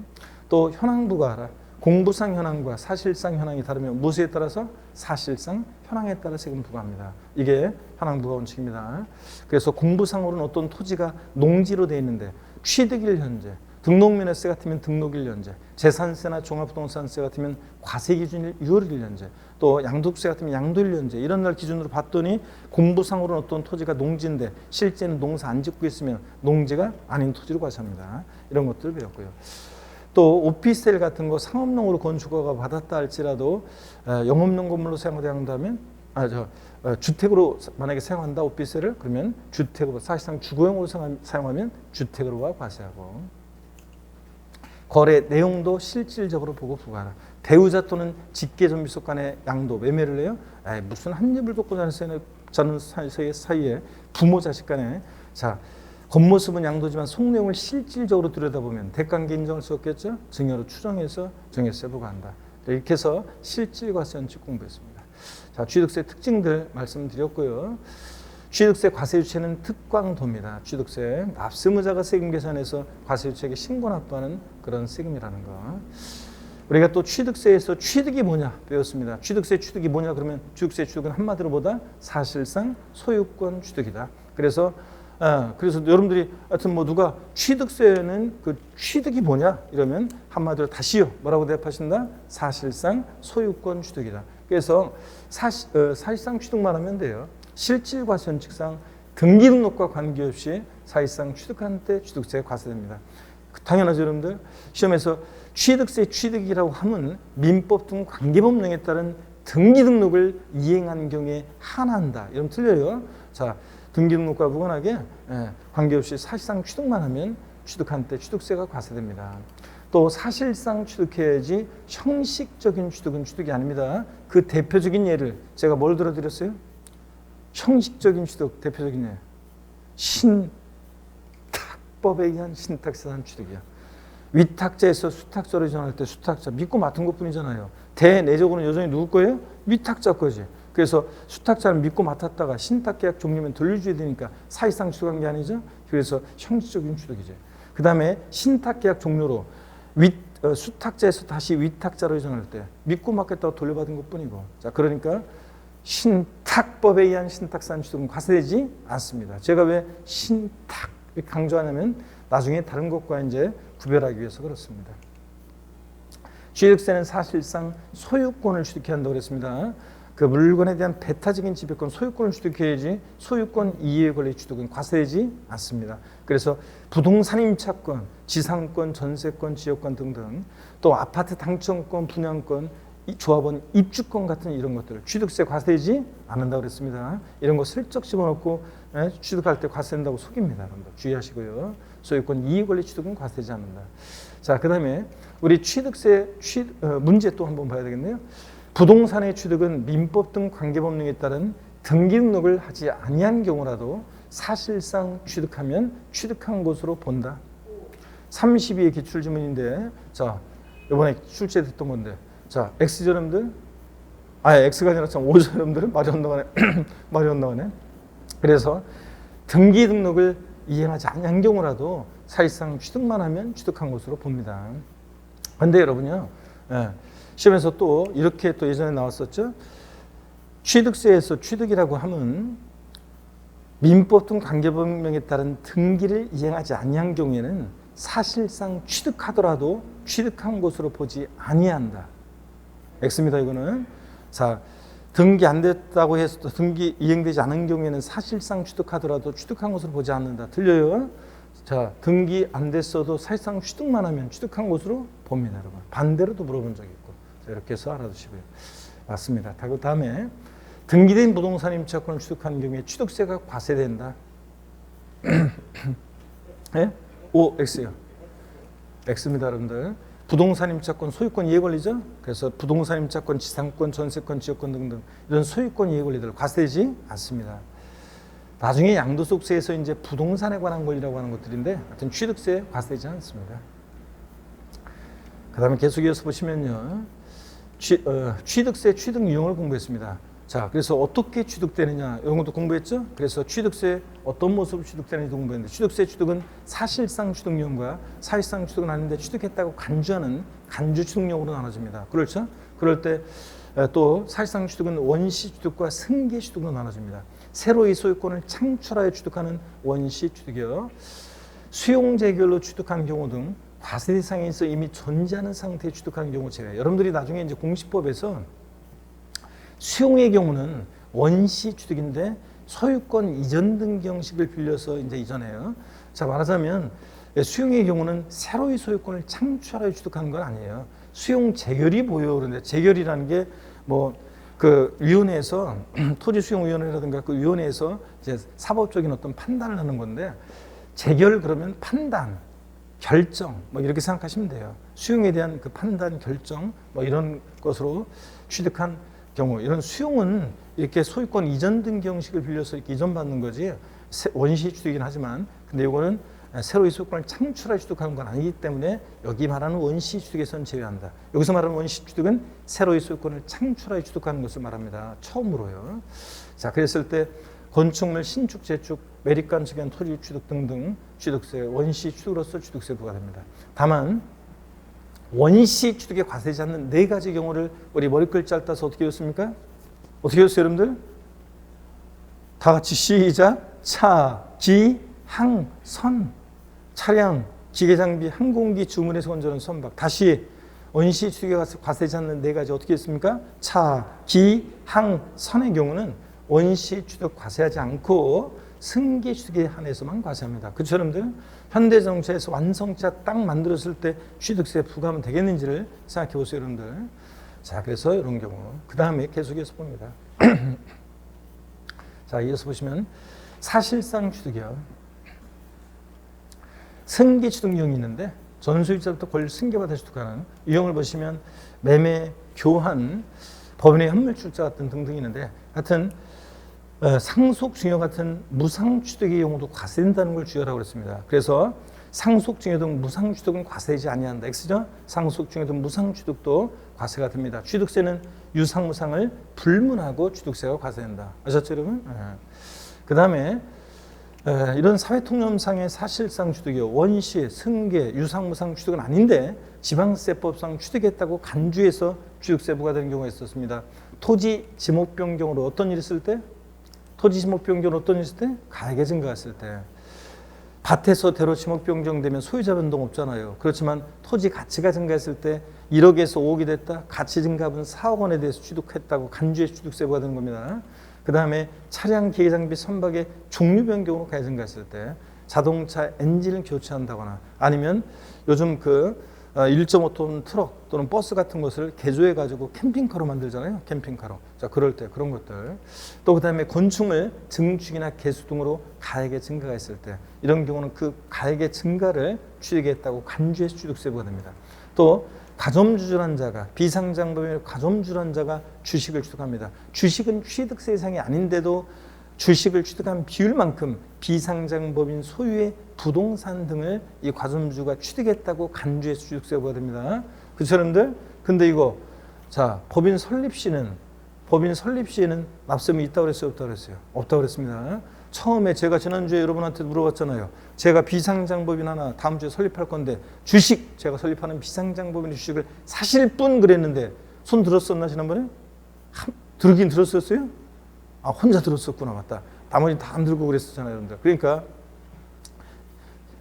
또 현황부가 공부상 현황과 사실상 현황이 다르면 무엇에 따라서 사실상 현황에 따라 세금 부과합니다. 이게 현황부과 원칙입니다. 그래서 공부상으로는 어떤 토지가 농지로 돼 있는데 취득일 현재, 등록면허세 같으면 등록일 현재, 재산세나 종합부동산세 같으면 과세기준일 6월일 현재, 또 양도세 같으면 양도일 현재 이런 날 기준으로 봤더니 공부상으로는 어떤 토지가 농지인데 실제는 농사 안 짓고 있으면 농지가 아닌 토지로 과세합니다. 이런 것들을 배웠고요. 또 오피스텔 같은 거 상업용으로 건축허가 받았다 할지라도 영업용 건물로 사용한다면 주택으로 만약에 사용한다 오피스텔을 그러면 주택으로 사실상 주거용으로 사용하면 주택으로 과세하고 거래 내용도 실질적으로 보고 부과하라. 배우자 또는 직계존비속 간의 양도 매매를 해요. 무슨 한 입을 돕고 자는 사이에 부모 자식 간에 자, 겉모습은 양도지만 속내용을 실질적으로 들여다보면 대관계 인정할 수 없겠죠? 증여로 추정해서 증여세 부과한다. 이렇게 해서 실질과세원칙 공부했습니다. 자, 취득세 특징들 말씀드렸고요. 취득세 과세유체는 특광도입니다. 취득세 납세무자가 세금 계산해서 과세유체에게 신고 납부하는 그런 세금이라는 거. 우리가 또 취득세에서 취득이 뭐냐 배웠습니다. 취득세 취득이 뭐냐 그러면 취득세 취득은 한마디로 보다 사실상 소유권 취득이다. 그래서 여러분들이 하여튼 뭐 누가 취득세는 그 취득이 뭐냐 이러면 한마디로 다시요 뭐라고 대답하신다? 사실상 소유권 취득이다. 그래서 사실상 취득만 하면 돼요. 실질과세원칙상 등기등록과 관계없이 사실상 취득한 때 취득세가 과세됩니다. 당연하죠, 여러분들. 시험에서 취득세 취득이라고 하면 민법 등 관계법령에 따른 등기등록을 이행한 경우에 한한다. 이러면 틀려요. 자, 등기등록과 무관하게 관계없이 사실상 취득만 하면 취득한 때 취득세가 과세됩니다. 또 사실상 취득해야지 형식적인 취득은 취득이 아닙니다. 그 대표적인 예를 제가 뭘 들어드렸어요? 형식적인 취득 대표적인 예. 신탁법에 의한 신탁세산 취득이야. 위탁자에서 수탁자로 이전할 때 수탁자 믿고 맡은 것뿐이잖아요. 대내적으로는 여전히 누구 거예요? 위탁자 거지. 그래서 수탁자를 믿고 맡았다가 신탁계약 종료면 돌려줘야 되니까 사실상 취득한 게 아니죠. 그래서 형식적인 취득이죠. 그 다음에 신탁계약 종료로 수탁자에서 다시 위탁자로 이전할 때 믿고 맡겼다고 돌려받은 것뿐이고. 자, 그러니까 신탁법에 의한 신탁산 취득은 과세되지 않습니다. 제가 왜 신탁 강조하냐면 나중에 다른 것과 이제 구별하기 위해서 그렇습니다. 취득세는 사실상 소유권을 취득해야 한다고 그랬습니다. 그 물건에 대한 배타적인 지배권, 소유권을 취득해야지 소유권 이외의 권리 취득은 과세되지 않습니다. 그래서 부동산 임차권, 지상권, 전세권, 지역권 등등 또 아파트 당첨권, 분양권, 조합원 입주권 같은 이런 것들을 취득세 과세되지 않는다고 그랬습니다. 이런 거 슬쩍 집어넣고 취득할 때 과세된다고 속입니다. 여러분들 주의하시고요. 소유권 이익 권리 취득은 과세되지 않는다. 자, 그다음에 우리 취득세 문제 또 한번 봐야 되겠네요. 부동산의 취득은 민법 등 관계법령에 따른 등기등록을 하지 아니한 경우라도 사실상 취득하면 취득한 것으로 본다. 32의 기출지문인데 자, 이번에 출제됐던 건데 자, X죠, 여러분들? X가 아니라 참 O죠, 여러분들? 말이 안 나가네. 그래서 등기등록을 이행하지 않은 경우라도 사실상 취득만 하면 취득한 것으로 봅니다. 그런데 여러분요, 시험에서 또 이렇게 또 예전에 나왔었죠. 취득세에서 취득이라고 하면 민법 등 관계법령에 따른 등기를 이행하지 아니한 경우에는 사실상 취득하더라도 취득한 것으로 보지 아니한다. X입니다, 이거는. 자, 등기 안 됐다고 해서 등기 이행되지 않은 경우에는 사실상 취득하더라도 취득한 것으로 보지 않는다. 틀려요? 자, 등기 안 됐어도 사실상 취득만 하면 취득한 것으로 봅니다, 여러분. 반대로도 물어본 적이 있고. 자, 이렇게 해서 알아두시고요. 맞습니다. 그 다음에 등기된 부동산 임차권을 취득한 경우에 취득세가 과세된다. 네? O, X요. X입니다, 여러분들. 부동산 임차권, 소유권 이해 권리죠. 그래서 부동산 임차권, 지상권, 전세권, 지역권 등등 이런 소유권 이해 권리들 과세되지 않습니다. 나중에 양도소득세에서 이제 부동산에 관한 권리라고 하는 것들인데 하여튼 취득세 과세되지 않습니다. 그 다음에 계속 이어서 보시면요. 취득세 취득 유형을 공부했습니다. 자, 그래서 어떻게 취득되느냐 이런 것도 공부했죠. 그래서 취득세 어떤 모습으로 취득되는지도 공부했는데 취득세 취득은 사실상 취득용과 사실상 취득은 아닌데 취득했다고 간주하는 간주 취득용으로 나눠집니다. 그렇죠? 그럴 때 또 사실상 취득은 원시 취득과 승계 취득으로 나눠집니다. 새로이 소유권을 창출하여 취득하는 원시 취득이요. 수용 재결로 취득한 경우 등 과세 대상에 있어 이미 존재하는 상태에 취득한 경우 제외. 여러분들이 나중에 이제 공시법에서 수용의 경우는 원시 취득인데 소유권 이전 등기 형식을 빌려서 이제 이전해요. 자, 말하자면 수용의 경우는 새로이 소유권을 창출하여 취득하는 건 아니에요. 수용 재결이 보여. 그런데 재결이라는 게 뭐 그 위원회에서 토지수용위원회라든가 그 위원회에서 이제 사법적인 어떤 판단을 하는 건데 재결 그러면 판단, 결정 뭐 이렇게 생각하시면 돼요. 수용에 대한 그 판단, 결정 뭐 이런 것으로 취득한 경우 이런 수용은 이렇게 소유권 이전 등기 형식을 빌려서 이렇게 이전받는 거지 원시 취득이긴 하지만 근데 이거는 새로이 소유권을 창출하여 취득하는 건 아니기 때문에 여기 말하는 원시 취득에서는 제외한다. 여기서 말하는 원시 취득은 새로이 소유권을 창출하여 취득하는 것을 말합니다. 처음으로요. 자, 그랬을 때 건축물 신축, 재축, 매립관 측연 토지 취득 등등 취득세, 원시 취득으로서 취득세 부과됩니다. 다만 원시 취득에 과세되지 않는 네 가지 경우를 우리 머리글자를 따서 어떻게 외웠습니까? 어떻게 외웠어요, 여러분들? 다 같이 시작. 차, 기, 항, 선. 차량, 기계장비, 항공기, 주문에서 건조하는 선박. 다시 원시 취득에 과세되지 않는 네 가지 어떻게 했습니까? 차, 기, 항, 선의 경우는 원시 취득 과세하지 않고 승계 취득에 한해서만 과세합니다. 그렇죠, 여러분들? 현대자동차에서 완성차 딱 만들었을 때 취득세 부과하면 되겠는지를 생각해 보세요, 여러분들. 자, 그래서 이런 경우. 그 다음에 계속해서 봅니다. 자, 이어서 보시면 사실상 취득이요. 승계 취득용이 있는데 전소유자부터 권리를 승계받아 취득하는 유형을 보시면 매매, 교환, 법인의 현물출자 같은 등등이 있는데 하여튼 상속증여 같은 무상취득의 경우도 과세된다는 걸 주의하라고 그랬습니다. 그래서 상속증여 등 무상취득은 과세되지 아니한다. X죠? 상속증여 등 무상취득도 과세가 됩니다. 취득세는 유상무상을 불문하고 취득세가 과세된다. 아셨죠, 여러분? 그 다음에 이런 사회통념상의 사실상 취득이요. 원시, 승계, 유상무상 취득은 아닌데 지방세법상 취득했다고 간주해서 취득세 부과되는 경우가 있었습니다. 토지 지목 변경으로 어떤 일이 있을 때? 토지 지목 변경으로 어떤 일이 있을 때? 가액의 증가가 있을 때. 밭에서 대로 지목 변경되면 소유자 변동 없잖아요. 그렇지만 토지 가치가 증가했을 때 1억에서 5억이 됐다. 가치 증가분 4억 원에 대해서 취득했다고 간주해서 취득세 부과되는 겁니다. 그 다음에 차량, 기계장비, 선박의 종류 변경으로 가액 증가했을 때 자동차 엔진을 교체한다거나 아니면 요즘 1.5톤 트럭 또는 버스 같은 것을 개조해 가지고 캠핑카로 만들잖아요. 캠핑카로. 자, 그럴 때 그런 것들. 또 그다음에 건축물 증축이나 개수 등으로 가액의 증가가 있을 때 이런 경우는 그 가액의 증가를 취득했다고 간주해서 취득세 부과됩니다. 또 가점주주란 자가 비상장법인의 가점주주란 자가 주식을 취득합니다. 주식은 취득세 대상이 아닌데도 주식을 취득한 비율만큼 비상장법인 소유의 부동산 등을 이 가점주가 취득했다고 간주해서 취득세 부과됩니다. 그렇죠, 여러분들? 근데 이거 자 법인 설립 시에는 납세금이 있다고 그랬어요, 없다고 그랬어요? 없다고 그랬습니다. 처음에 제가 지난주에 여러분한테 물어봤잖아요. 제가 비상장법인 하나 다음 주에 설립할 건데 주식 제가 설립하는 비상장법인의 주식을 사실 뿐 그랬는데 손 들었었나 지난번에? 들긴 들었었어요? 아, 혼자 들었었구나. 맞다. 나머지 다 안 들고 그랬었잖아요, 여러분들. 그러니까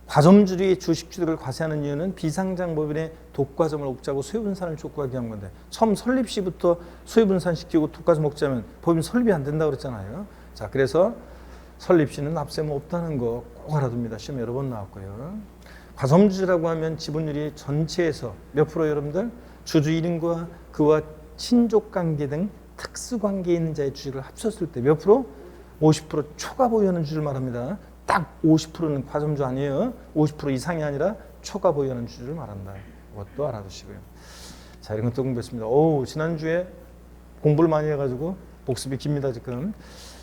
과점주의 주식 취득을 과세하는 이유는 비상장법인의 독과점을 옥죄하고 소유분산을 촉구하기 위한 건데 처음 설립 시부터 소유분산시키고 독과점 옥죄하면 법인 설립이 안 된다고 그랬잖아요. 자, 그래서 설립 시는 납세금 없다는 거 꼭 알아둡니다. 시험 여러 번 나왔고요. 과점주라고 하면 지분율이 전체에서 몇 프로 여러분들? 주주 1인과 그와 친족관계 등 특수관계에 있는 자의 주식을 합쳤을 때 몇 프로? 50% 초과 보유하는 주주를 말합니다. 딱 50%는 과점주 아니에요. 50% 이상이 아니라 초과 보유하는 주주를 말한다. 이것도 알아두시고요. 자, 이런 것도 공부했습니다. 지난주에 공부를 많이 해가지고 복습이 깁니다, 지금.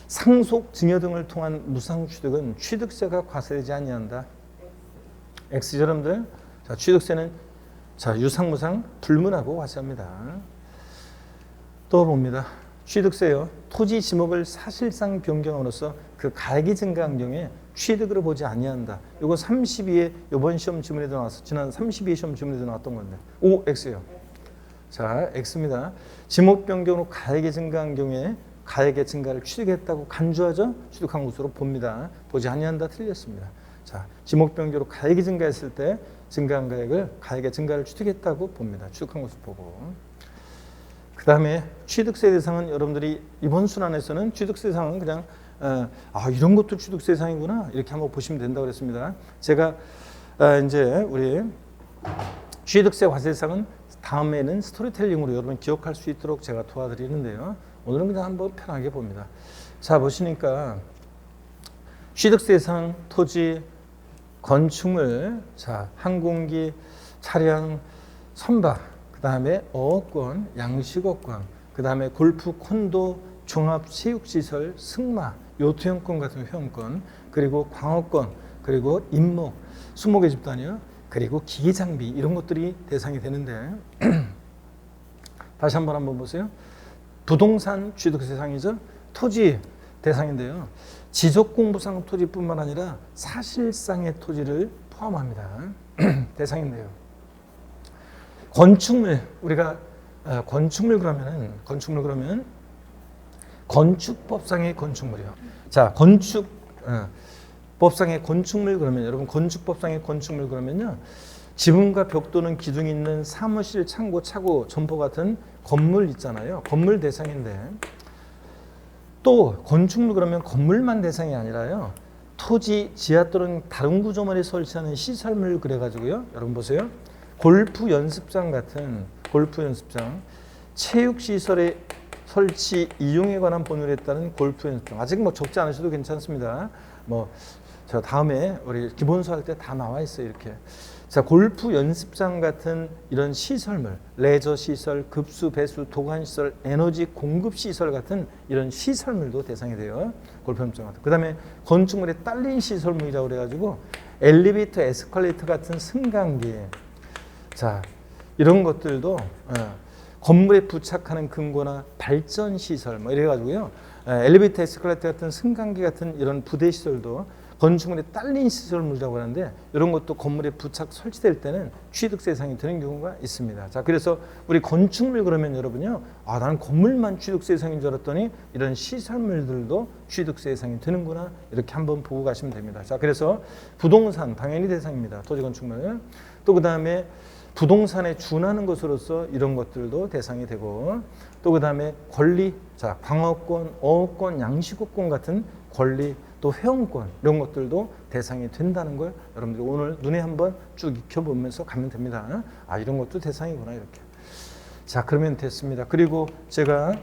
상속, 증여 등을 통한 무상취득은 취득세가 과세되지 아니한다. X죠, 여러분들? 자, 취득세는 자, 유상무상 불문하고 과세합니다. 또 봅니다. 취득세요. 토지 지목을 사실상 변경함으로써 그 가액이 증가한 경우에 취득으로 보지 아니한다. 이거 32회 이번 시험 지문에도 나왔어. 지난 32회 시험 지문에도 나왔던 건데. O, X예요. 자, X입니다. 지목 변경으로 가액이 증가한 경우에 가액의 증가를 취득했다고 간주하죠. 취득한 것으로 봅니다. 보지 아니한다. 틀렸습니다. 자, 지목 변경으로 가액이 증가했을 때 증가한 가액의 증가를 취득했다고 봅니다. 취득한 것으로 보고. 그 다음에 취득세 대상은 여러분들이 이번 순환에서는 취득세 대상은 그냥 이런 것도 취득세 대상이구나 이렇게 한번 보시면 된다고 그랬습니다. 제가 이제 우리 취득세 과세 대상은 다음에는 스토리텔링으로 여러분 기억할 수 있도록 제가 도와드리는데요. 오늘은 그냥 한번 편하게 봅니다. 자, 보시니까 취득세 대상 토지, 건축물, 자, 항공기, 차량, 선박, 그 다음에 어업권, 양식업권, 그 다음에 골프, 콘도, 종합체육시설, 승마, 요트형권 같은 회원권, 그리고 광업권, 그리고 임목, 20개 집단이요. 그리고 기계 장비 이런 것들이 대상이 되는데 다시 한번 보세요. 부동산 취득세 대상이죠. 토지 대상인데요. 지적공부상 토지뿐만 아니라 사실상의 토지를 포함합니다. 대상인데요. 건축물 우리가 건축물 그러면 건축법상의 건축물이요. 자, 건축법상의 건축물 그러면 여러분 건축법상의 건축물 그러면요. 지붕과 벽 또는 기둥이 있는 사무실, 창고, 차고, 점포 같은 건물 있잖아요. 건물 대상인데 또 건축물 그러면 건물만 대상이 아니라요. 토지, 지하 또는 다른 구조물에 설치하는 시설물 그래가지고요. 여러분 보세요. 골프 연습장 같은 골프 연습장, 체육시설의 설치 이용에 관한 법률에 따른 골프 연습장. 아직 뭐 적지 않으셔도 괜찮습니다. 저 다음에 우리 기본서 할 때 다 나와 있어요. 이렇게. 자, 골프 연습장 같은 이런 시설물, 레저 시설, 급수, 배수, 도관 시설, 에너지 공급 시설 같은 이런 시설물도 대상이 돼요. 골프 연습장 같은. 그다음에 건축물에 딸린 시설물이라고 그래가지고 엘리베이터, 에스컬레이터 같은 승강기. 자, 이런 것들도 건물에 부착하는 금고나 발전 시설 이래가지고요. 엘리베이터, 에스컬레이터 같은 승강기 같은 이런 부대 시설도 건축물에 딸린 시설물이라고 하는데 이런 것도 건물에 부착 설치될 때는 취득세 대상이 되는 경우가 있습니다. 자, 그래서 우리 건축물 그러면 여러분요. 나는 건물만 취득세 대상인 줄 알았더니 이런 시설물들도 취득세 대상이 되는구나 이렇게 한번 보고 가시면 됩니다. 자, 그래서 부동산 당연히 대상입니다. 토지 건축물. 또 그 다음에 부동산에 준하는 것으로서 이런 것들도 대상이 되고 또 그 다음에 권리, 자, 광업권, 어업권, 양식업권 같은 권리 또 회원권 이런 것들도 대상이 된다는 걸 여러분들이 오늘 눈에 한번 쭉 익혀보면서 가면 됩니다. 이런 것도 대상이구나 이렇게. 자, 그러면 됐습니다. 그리고 제가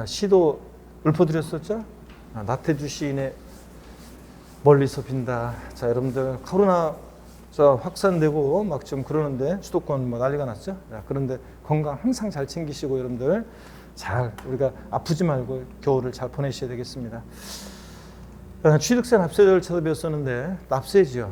시도 읊어드렸었죠. 나태주 시인의 멀리서 빈다. 자, 여러분들 코로나 확산되고 막 좀 그러는데 수도권 난리가 났죠. 자, 그런데 건강 항상 잘 챙기시고 여러분들 잘 우리가 아프지 말고 겨울을 잘 보내셔야 되겠습니다. 취득세 납세 절차도 배웠었는데 납세지요.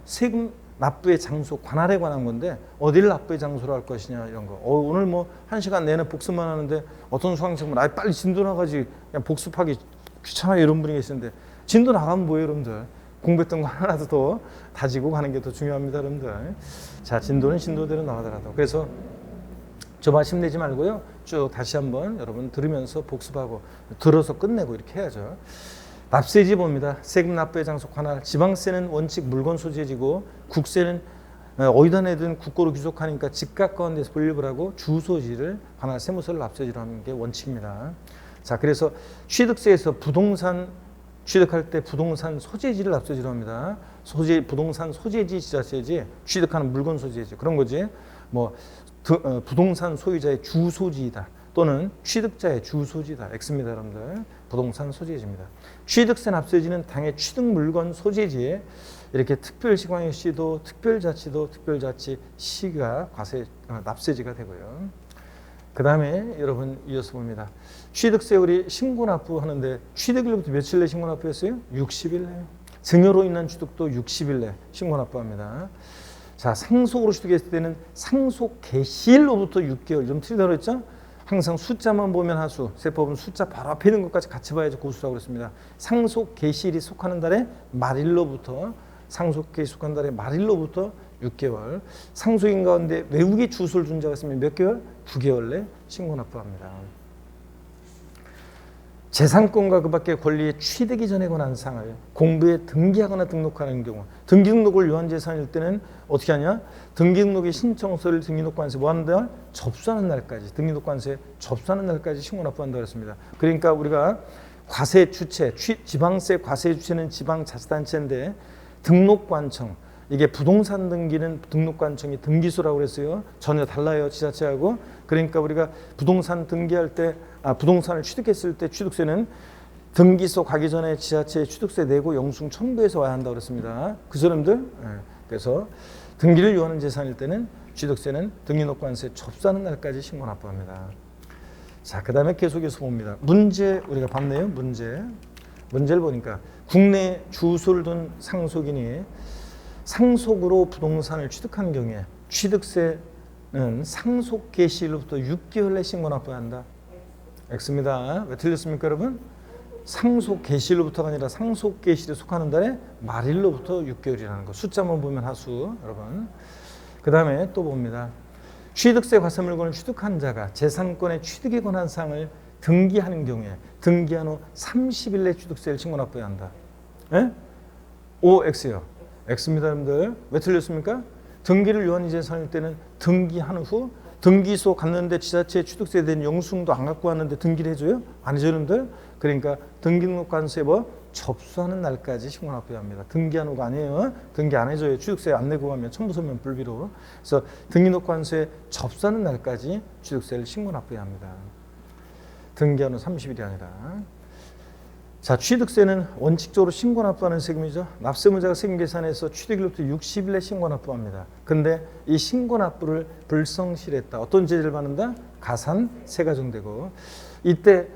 세금 납부의 장소 관할에 관한 건데 어디를 납부의 장소로 할 것이냐 이런 거. 오늘 1시간 내내 복습만 하는데 어떤 수강생분 빨리 진도 나가지 그냥 복습하기 귀찮아 이런 분이 계시는데 진도 나가면 뭐예요 여러분들. 공부했던 거 하나라도 더 다지고 가는 게 더 중요합니다 여러분들. 자, 진도는 진도대로 나가더라도. 그래서 저 말씀 내지 말고요. 쭉 다시 한번 여러분 들으면서 복습하고 들어서 끝내고 이렇게 해야죠. 납세지 봅니다. 세금 납부의 장소 관할. 지방세는 원칙 물건 소재지고 국세는 어디다 내든 국고로 귀속하니까 집 가까운 데서 분립을 하고 주소지를 관할 세무서를 납세지로 하는 게 원칙입니다. 자, 그래서 취득세에서 부동산 취득할 때 부동산 소재지를 납세지로 합니다. 부동산 소재지 지자체지 취득하는 물건 소재지 그런 거지. 부동산 소유자의 주소지이다. 또는 취득자의 주소지다. X입니다, 여러분들. 부동산 소재지입니다. 취득세 납세지는 당의 취득 물건 소재지에 이렇게 특별시광역시도, 특별자치도, 특별자치 시가 납세지가 되고요. 그 다음에 여러분 이어서 봅니다. 취득세 우리 신고 납부하는데 취득일부터 며칠 내 신고 납부했어요? 60일 내. 증여로 인한 취득도 60일 내 신고 납부합니다. 자, 상속으로 취득했을 때는 상속 개시일로부터 6개월. 좀 틀리다고 했죠? 항상 숫자만 보면 하수, 세법은 숫자 바로 앞에 있는 것까지 같이 봐야지 고수라고 그랬습니다. 상속 개시일이 속하는 달의 말일로부터 상속 개시 속한 달의 말일로부터 6개월. 상속인 가운데 외국에 주소를 준 자가 있으면 몇 개월? 9개월 내 신고 납부합니다. 재산권과 그 밖의 권리에 취득 이전에 관한 사항을 공부에 등기하거나 등록하는 경우 등기 등록을 유한 재산일 때는 어떻게 하냐? 등기 등록의 신청서를 등기록관서에 뭐 하는데요? 접수하는 날까지 등기록관서에 접수하는 날까지 신고 납부한다고 했습니다. 그러니까 우리가 과세 주체, 지방세 과세 주체는 지방자치단체인데 등록관청 이게 부동산 등기는 등록관청이 등기소라고 그랬어요. 전혀 달라요, 지자체하고. 그러니까 우리가 부동산 등기할 때, 부동산을 취득했을 때 취득세는 등기소 가기 전에 지자체에 취득세 내고 영수증 첨부해서 와야 한다고 그랬습니다. 그 사람들. 그래서 등기를 요하는 재산일 때는 취득세는 등기록관서에 접수하는 날까지 신고 납부합니다. 자, 그 다음에 계속해서 봅니다. 문제 우리가 봤네요. 문제. 문제를 보니까 국내 주소를 둔 상속인이 상속으로 부동산을 취득한 경우에 취득세는 상속 개시일로부터 6개월 내 신고 납부해야 한다. X입니다. 왜 틀렸습니까, 여러분? 상속 개시일로부터가 아니라 상속 개시일에 속하는 달의 말일로부터 6개월이라는 거. 숫자만 보면 하수, 여러분. 그 다음에 또 봅니다. 취득세 과세 물건을 취득한 자가 재산권의 취득에 관한 사항을 등기하는 경우에 등기한 후 30일 내 취득세를 신고 납부해야 한다. 예? O, X요. X입니다, 여러분들. 왜 틀렸습니까? 등기를 유한이 재산일 때는 등기한 후 등기소 갔는데 지자체 취득세에 대한 영수증도 안 갖고 왔는데 등기를 해줘요? 아니죠, 여러분들? 그러니까 등기등록관서에 접수하는 날까지 신고 납부해야 합니다. 등기한 후가 아니에요. 등기 안 해줘요. 취득세 안 내고 가면 첨부소면 불비로. 그래서 등기등록관서에 접수하는 날까지 취득세를 신고 납부해야 합니다. 등기한 후 30일이 아니라. 자, 취득세는 원칙적으로 신고 납부하는 세금이죠. 납세무자가 세금 계산해서 취득일로부터 60일 내 신고 납부합니다. 근데 이 신고 납부를 불성실했다. 어떤 제재를 받는다? 가산세가 정되고, 이때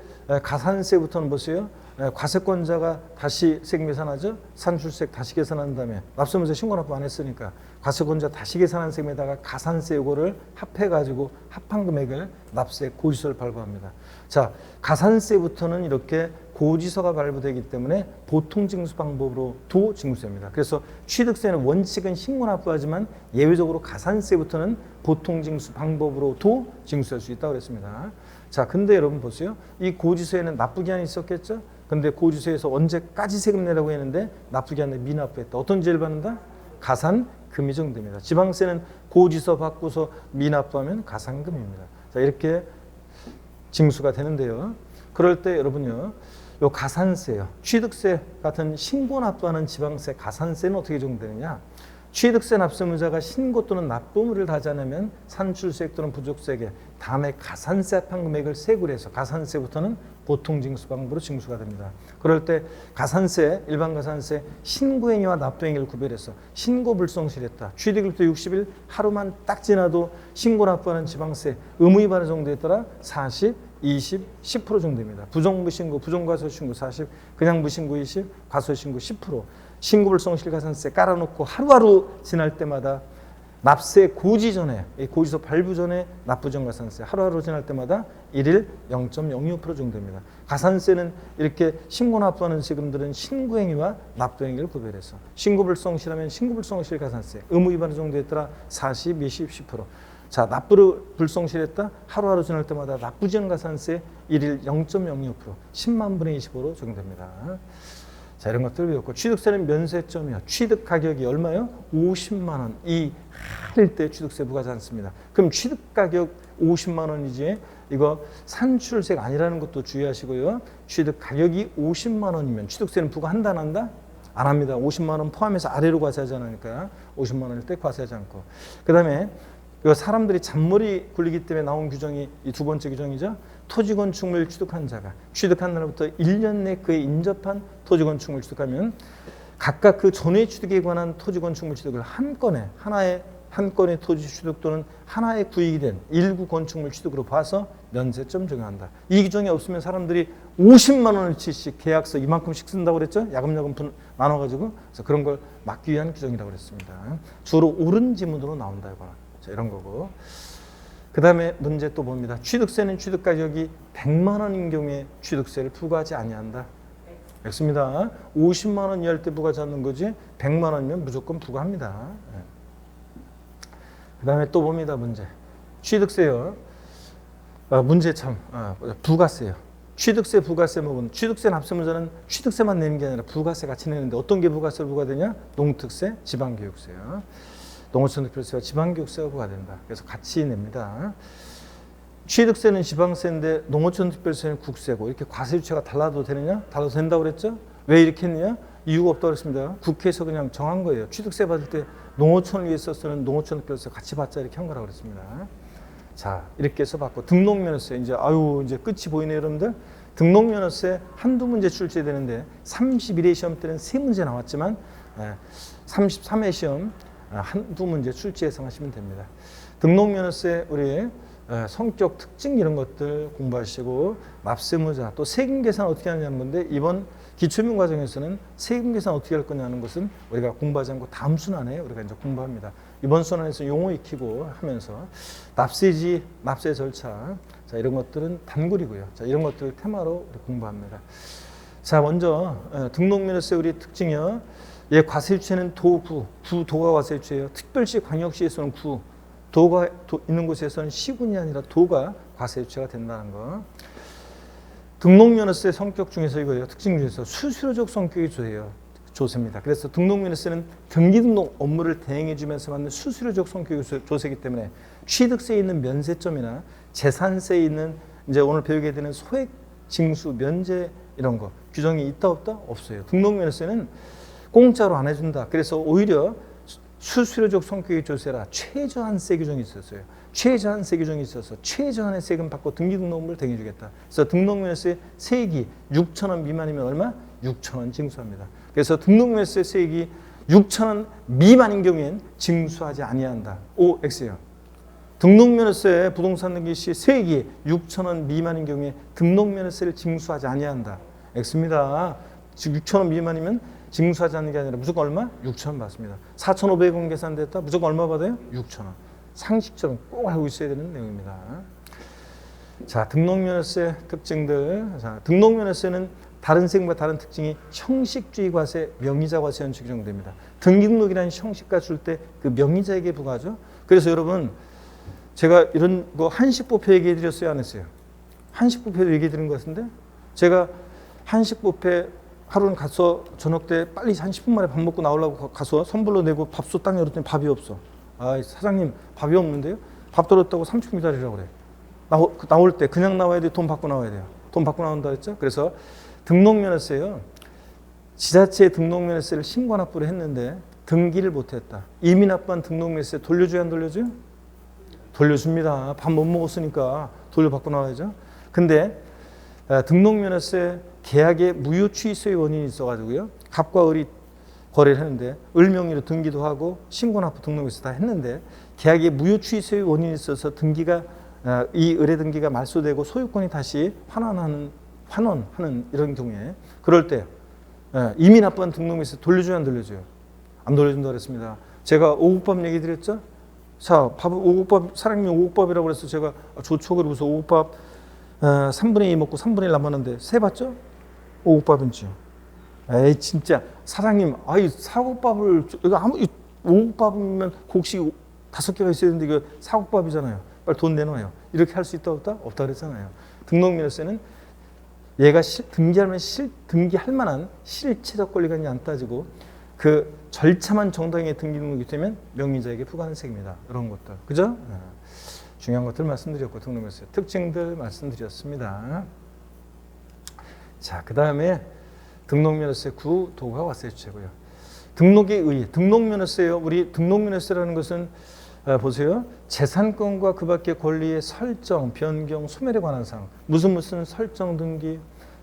가산세부터는 보세요. 과세권자가 다시 세금 계산하죠. 산출세액 다시 계산한 다음에 납세무자 신고 납부 안 했으니까 과세권자 다시 계산한 세금에다가 가산세 요거를 합해가지고 합한 금액을 납세 고지서를 발부합니다. 자, 가산세부터는 이렇게 고지서가 발부되기 때문에 보통징수 방법으로 도 징수됩니다. 그래서 취득세는 원칙은 신고 납부하지만 예외적으로 가산세부터는 보통징수 방법으로 도 징수할 수 있다고 그랬습니다. 자, 근데 여러분 보세요. 이 고지서에는 납부기한이 있었겠죠? 근데 고지서에서 언제까지 세금 내라고 했는데 납부기한에 미납부했다. 어떤 죄를 받는다? 가산금이 정됩니다. 지방세는 고지서 받고서 미납부하면 가산금입니다. 자, 이렇게 징수가 되는데요. 그럴 때 여러분요, 요 가산세요. 취득세 같은 신고 납부하는 지방세, 가산세는 어떻게 정되느냐? 취득세 납세무자가 신고 또는 납부물을 다하지 않으면 산출세액 또는 부족세액에 다음에 가산세 합한 금액을 세고를 해서 가산세부터는 보통징수 방법으로 징수가 됩니다. 그럴 때 가산세, 일반 가산세 신고행위와 납부행위를 구별해서 신고 불성실했다. 취득일부터 60일 하루만 딱 지나도 신고 납부하는 지방세 의무 위반의 정도에 따라 40, 20, 10% 정도입니다. 부정무신고, 부정과소신고 40, 그냥 무신고 20, 과소신고 10%. 신고불성실 가산세 깔아놓고 하루하루 지날 때마다 납세 고지 전에, 고지서 발부 전에 납부전 가산세 하루하루 지날 때마다 1일 0.02% 정도입니다. 가산세는 이렇게 신고 납부하는 세금들은 신고행위와 납부행위를 구별해서 신고불성실하면 신고불성실 가산세 의무 위반 정도에 따라 40, 20, 10%. 자, 납부를 불성실했다. 하루하루 지날 때마다 납부전 가산세 1일 0.02%, 10만 분의 25로 적용됩니다. 자, 이런 것들을 배웠고, 취득세는 면세점이요. 취득 가격이 얼마요? 50만 원 이하일 때 취득세 부과하지 않습니다. 그럼 취득 가격 50만 원이지 이거 산출세가 아니라는 것도 주의하시고요. 취득 가격이 50만 원이면 취득세는 부과한다 안 한다? 안 합니다. 50만 원 포함해서 아래로 과세하지 않으니까 50만 원일 때 과세하지 않고. 그 다음에 사람들이 잔머리 굴리기 때문에 나온 규정이 이 두 번째 규정이죠. 토지건축물 취득한 자가 취득한 날부터 1년 내 그에 인접한 토지건축물 취득하면 각각 그 전에 취득에 관한 토지건축물 취득을 한 건의 토지 취득 또는 하나의 구입이 된 일구 건축물 취득으로 봐서 면세점 적용한다. 이 규정이 없으면 사람들이 50만 원어치씩 계약서 이만큼씩 쓴다고 그랬죠. 야금야금 나눠가지고. 그래서 그런 걸 막기 위한 규정이라고 그랬습니다. 주로 옳은 지문으로 나온다 이거. 자, 이런 거고. 그 다음에 문제 또 봅니다. 취득세는 취득가격이 100만 원인 경우에 취득세를 부과하지 아니한다. X입니다. 50만 원 이할 때 부과하지 않는 거지 100만 원이면 무조건 부과합니다. 그 다음에 또 봅니다. 문제. 취득세요. 문제 참 부가세요. 취득세, 부가세 먹은 취득세 납세무자는 취득세만 내는 게 아니라 부가세 같이 내는데 어떤 게 부가세로 부과되냐? 농특세, 지방교육세요. 농어촌특별세와 지방교육세가 부과된다. 그래서 같이 냅니다. 취득세는 지방세인데 농어촌특별세는 국세고 이렇게 과세주체가 달라도 되느냐? 달라도 된다고 그랬죠? 왜 이렇게 했느냐? 이유가 없다고 그랬습니다. 국회에서 그냥 정한 거예요. 취득세 받을 때 농어촌을 위해서 쓰는 농어촌특별세 같이 받자 이렇게 한 거라고 그랬습니다. 자, 이렇게 해서 받고 등록면허세 이제 이제 끝이 보이네요, 여러분들. 등록면허세 한두 문제 출제되는데 31회 시험 때는 3문제 나왔지만 33회 시험 한두 문제 출제 예상하시면 됩니다. 등록면허세 우리 성격 특징 이런 것들 공부하시고 납세무자 또 세금 계산 어떻게 하느냐는 건데 이번 기초민 과정에서는 세금 계산 어떻게 할 거냐는 것은 우리가 공부하지 않고 다음 순환에 우리가 이제 공부합니다. 이번 순환에서 용어 익히고 하면서 납세지, 납세 절차, 자, 이런 것들은 단골이고요. 자, 이런 것들을 테마로 우리 공부합니다. 자, 먼저 등록면허세 우리 특징이요. 예, 과세유치는 도구, 구도가 과세유치예요. 특별시, 광역시에서는 구, 도가 있는 곳에서는 시군이 아니라 도가 과세유치가 된다는 거. 등록면허세 성격 중에서 이거예요. 특징 중에서 수수료적 성격이 조세입니다. 그래서 등록면허세는 등기등록 업무를 대행해주면서 받는 수수료적 성격의 조세이기 때문에 취득세에 있는 면세점이나 재산세에 있는 이제 오늘 배우게 되는 소액 징수 면제 이런 거 규정이 있다 없다? 없어요. 등록면허세는 공짜로 안 해준다. 그래서 오히려 수수료적 성격의 조세라 최저한세 규정이 있었어요. 최저한세 규정이 있어서 최저한의 세금 받고 등기등록물을 대행해주겠다. 그래서 등록면허세 세액이 6,000원 미만이면 얼마? 6,000원 징수합니다. 그래서 등록면허세 세액이 6,000원 미만인 경우엔 징수하지 아니한다. X예요. 등록면허세 부동산 등기 시 세액이 6,000원 미만인 경우에 등록면허세를 징수하지 아니한다. X입니다. 즉 6,000원 미만이면 징수하지 않는 게 아니라 무조건 얼마? 6,000원 받습니다. 4,500원 계산됐다? 무조건 얼마 받아요? 6,000원. 상식적으로 꼭 알고 있어야 되는 내용입니다. 자, 등록면허세 특징들. 자, 등록면허세는 다른 세금과 다른 특징이 형식주의 과세, 명의자 과세 원칙 규정됩니다. 등기등록이라는 형식과 줄 때 그 명의자에게 부과하죠. 그래서 여러분 제가 이런 거 한식뷔페 얘기해 드렸어요? 안 했어요? 한식뷔페도 얘기해 드린 것 같은데 제가 한식뷔페 하루는 가서 저녁 때 빨리 한 10분 만에 밥 먹고 나오려고 가서 선불로 내고 밥솥 딱 열었더니 밥이 없어. 아, 사장님 밥이 없는데요? 밥 떨었다고 30분 기다리라고 그래. 나올 때 그냥 나와야 돼? 돈 받고 나와야 돼요? 돈 받고 나온다 했죠? 그래서 등록면허세요. 지자체에 등록면허세를 신고 납부를 했는데 등기를 못했다. 이미 납부한 등록면허세 돌려줘야 안 돌려줘요? 돌려줍니다. 밥 못 먹었으니까 돌려받고 나와야죠. 근데 등록면허세 계약에 무효 취소의 원인이 있어가지고요. 갑과 을이 거래를 했는데 을 명의로 등기도 하고 신고 납부 등록에서 다 했는데 계약에 무효 취소의 원인이 있어서 등기가 이 을의 등기가 말소되고 소유권이 다시 환원하는 이런 경우에 그럴 때 이미 납부한 등록에서 돌려줘야 안 돌려줘요? 안 돌려준다 그랬습니다. 제가 오곡밥 얘기 드렸죠? 자, 밥을 오곡밥 사장님이 오곡밥이라고 그래서 제가 좋죠 그러고서 오곡밥 3분의 2 먹고 3분의 1 남았는데 세봤죠? 오곡밥인지. 에이 진짜 사장님 아이 사곡밥을 이거 오곡밥이면 곡식 5개가 있어야 되는데 이거 사곡밥이잖아요. 빨리 돈 내놔요. 이렇게 할 수 있다 없다? 없다 그랬잖아요. 등록면허세는 얘가 등기할 만한 실체적 권리가 있는지 안 따지고 그 절차만 정당하게 등기등록이 되면 명의자에게 부과하는 세금이다. 이런 것들. 그죠? 중요한 것들 말씀드렸고 등록면허세 특징들 말씀드렸습니다. 자, 그 다음에 등록면허세 구도가 과세주체고요. 등록의 의의, 등록면허세요. 우리 등록면허세라는 것은 보세요. 재산권과 그 밖의 권리의 설정, 변경, 소멸에 관한 사항. 무슨 설정 등기,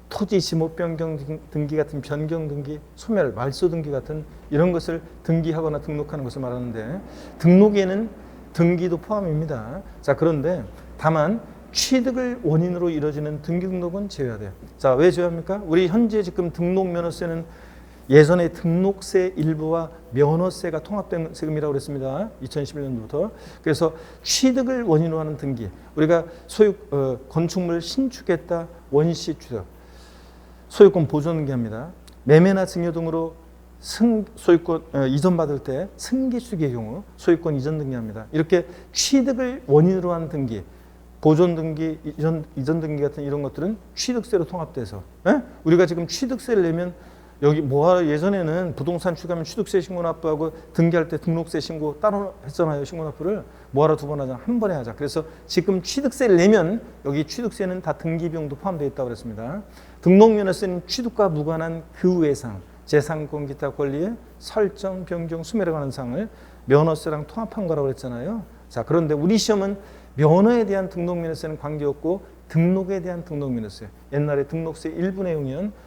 토지 지목 변경 등기 같은 변경 등기, 소멸, 말소 등기 같은 이런 것을 등기하거나 등록하는 것을 말하는데 등록에는 등기도 포함입니다. 자, 그런데 다만 취득을 원인으로 이루어지는 등기 등록은 제외돼요. 자, 왜 제외합니까? 우리 현재 지금 등록면허세는 예전에 등록세 일부와 면허세가 통합된 세금이라고 그랬습니다. 2011년도부터. 그래서 취득을 원인으로 하는 등기. 우리가 건축물 신축했다 원시 취득. 소유권 보존 등기합니다. 매매나 증여 등으로 소유권 이전받을 때 승계축의 경우 소유권 이전 등기합니다. 이렇게 취득을 원인으로 하는 등기, 보존 등기, 이전 등기 같은 이런 것들은 취득세로 통합돼서 우리가 지금 취득세를 내면 여기 예전에는 부동산 취득하면 취득세 신고 납부하고 등기할 때 등록세 신고 따로 했잖아요. 신고 납부를 뭐하러 두 번 하자? 한 번에 하자. 그래서 지금 취득세를 내면 여기 취득세는 다 등기 비용도 포함되어 있다고 그랬습니다. 등록면허세는 취득과 무관한 그 외 사항, 재산권 기타 권리의 설정, 변경, 소멸에 관한 사항을 면허세랑 통합한 거라고 그랬잖아요. 자, 그런데 우리 시험은 면허에 대한 등록면허세는 관계없고 등록에 대한 등록면허세. 옛날에 등록세 일부 내용이면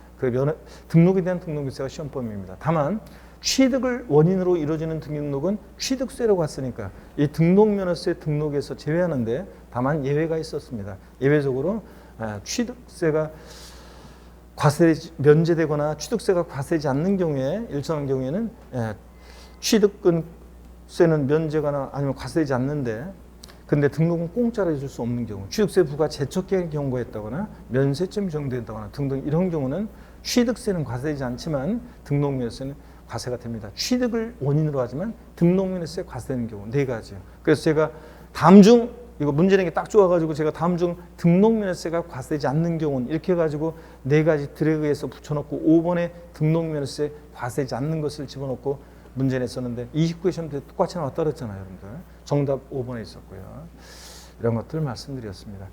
등록에 대한 등록면허세가 시험범위입니다. 다만 취득을 원인으로 이루어지는 등록은 취득세로 갔으니까 이 등록면허세 등록에서 제외하는데 다만 예외가 있었습니다. 예외적으로 취득세가 면제되거나 취득세가 과세되지 않는 경우에 일정한 경우에는 취득세는 면제거나 아니면 과세되지 않는데 근데 등록은 공짜로 해줄 수 없는 경우 취득세 부과 제척기한이 경과했다거나 면세점이 정된다거나 등등 이런 경우는 취득세는 과세되지 않지만 등록면세는 과세가 됩니다. 취득을 원인으로 하지만 등록면세 과세되는 경우 4가지요. 그래서 제가 다음 중 이거 문제 낸게 딱 좋아가지고 제가 다음 중 등록면세가 과세되지 않는 경우는 이렇게 해가지고 4가지 드래그해서 붙여놓고 5번에 등록면세 과세되지 않는 것을 집어넣고 문제 냈었는데 29회 시험 때 똑같이 나왔다 그랬잖아요, 여러분들. 정답 5번에 있었고요. 이런 것들을 말씀드렸습니다.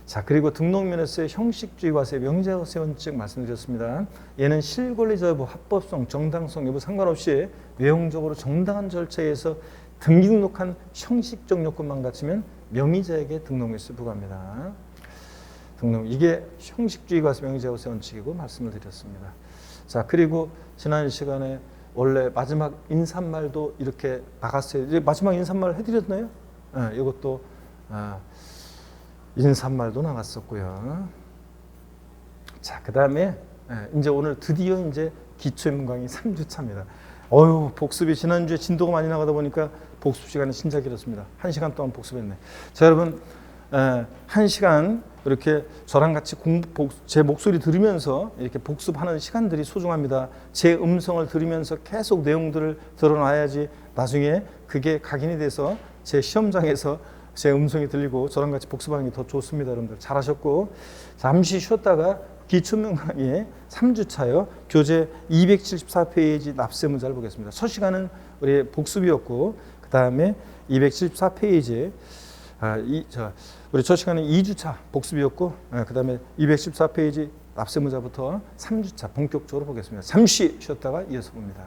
자, 그리고 등록면허세 형식주의 과세 명제과세 원칙 말씀드렸습니다. 얘는 실권리자 여부, 합법성, 정당성 여부 상관없이 외형적으로 정당한 절차에서 등록한 형식적 요건만 갖추면 명의자에게 등록면세 부과합니다. 이게 형식주의 과세 명제과세 원칙이고 말씀을 드렸습니다. 자, 그리고 지난 시간에 원래 마지막 인사말도 이렇게 나갔어요. 이제 마지막 인사말 해드렸나요? 이것도 인사말도 나갔었고요. 자, 그 다음에 이제 오늘 드디어 이제 기초인문강의 3주차입니다. 복습이 지난주에 진도가 많이 나가다 보니까 복습 시간이 진짜 길었습니다. 1시간 동안 복습했네. 자, 여러분 1시간 이렇게 저랑 같이 제 목소리 들으면서 이렇게 복습하는 시간들이 소중합니다. 제 음성을 들으면서 계속 내용들을 드러놔야지 나중에 그게 각인이 돼서 제 시험장에서 제 음성이 들리고 저랑 같이 복습하는 게 더 좋습니다. 여러분들 잘하셨고 잠시 쉬었다가 기초명강의 3주차요. 교재 274페이지 납세 문제를 보겠습니다. 첫 시간은 우리 복습이었고 그 다음에 274페이지 우리 첫 시간은 2주차 복습이었고 그 다음에 214페이지 납세 문제부터 3주차 본격적으로 보겠습니다. 잠시 쉬었다가 이어서 봅니다.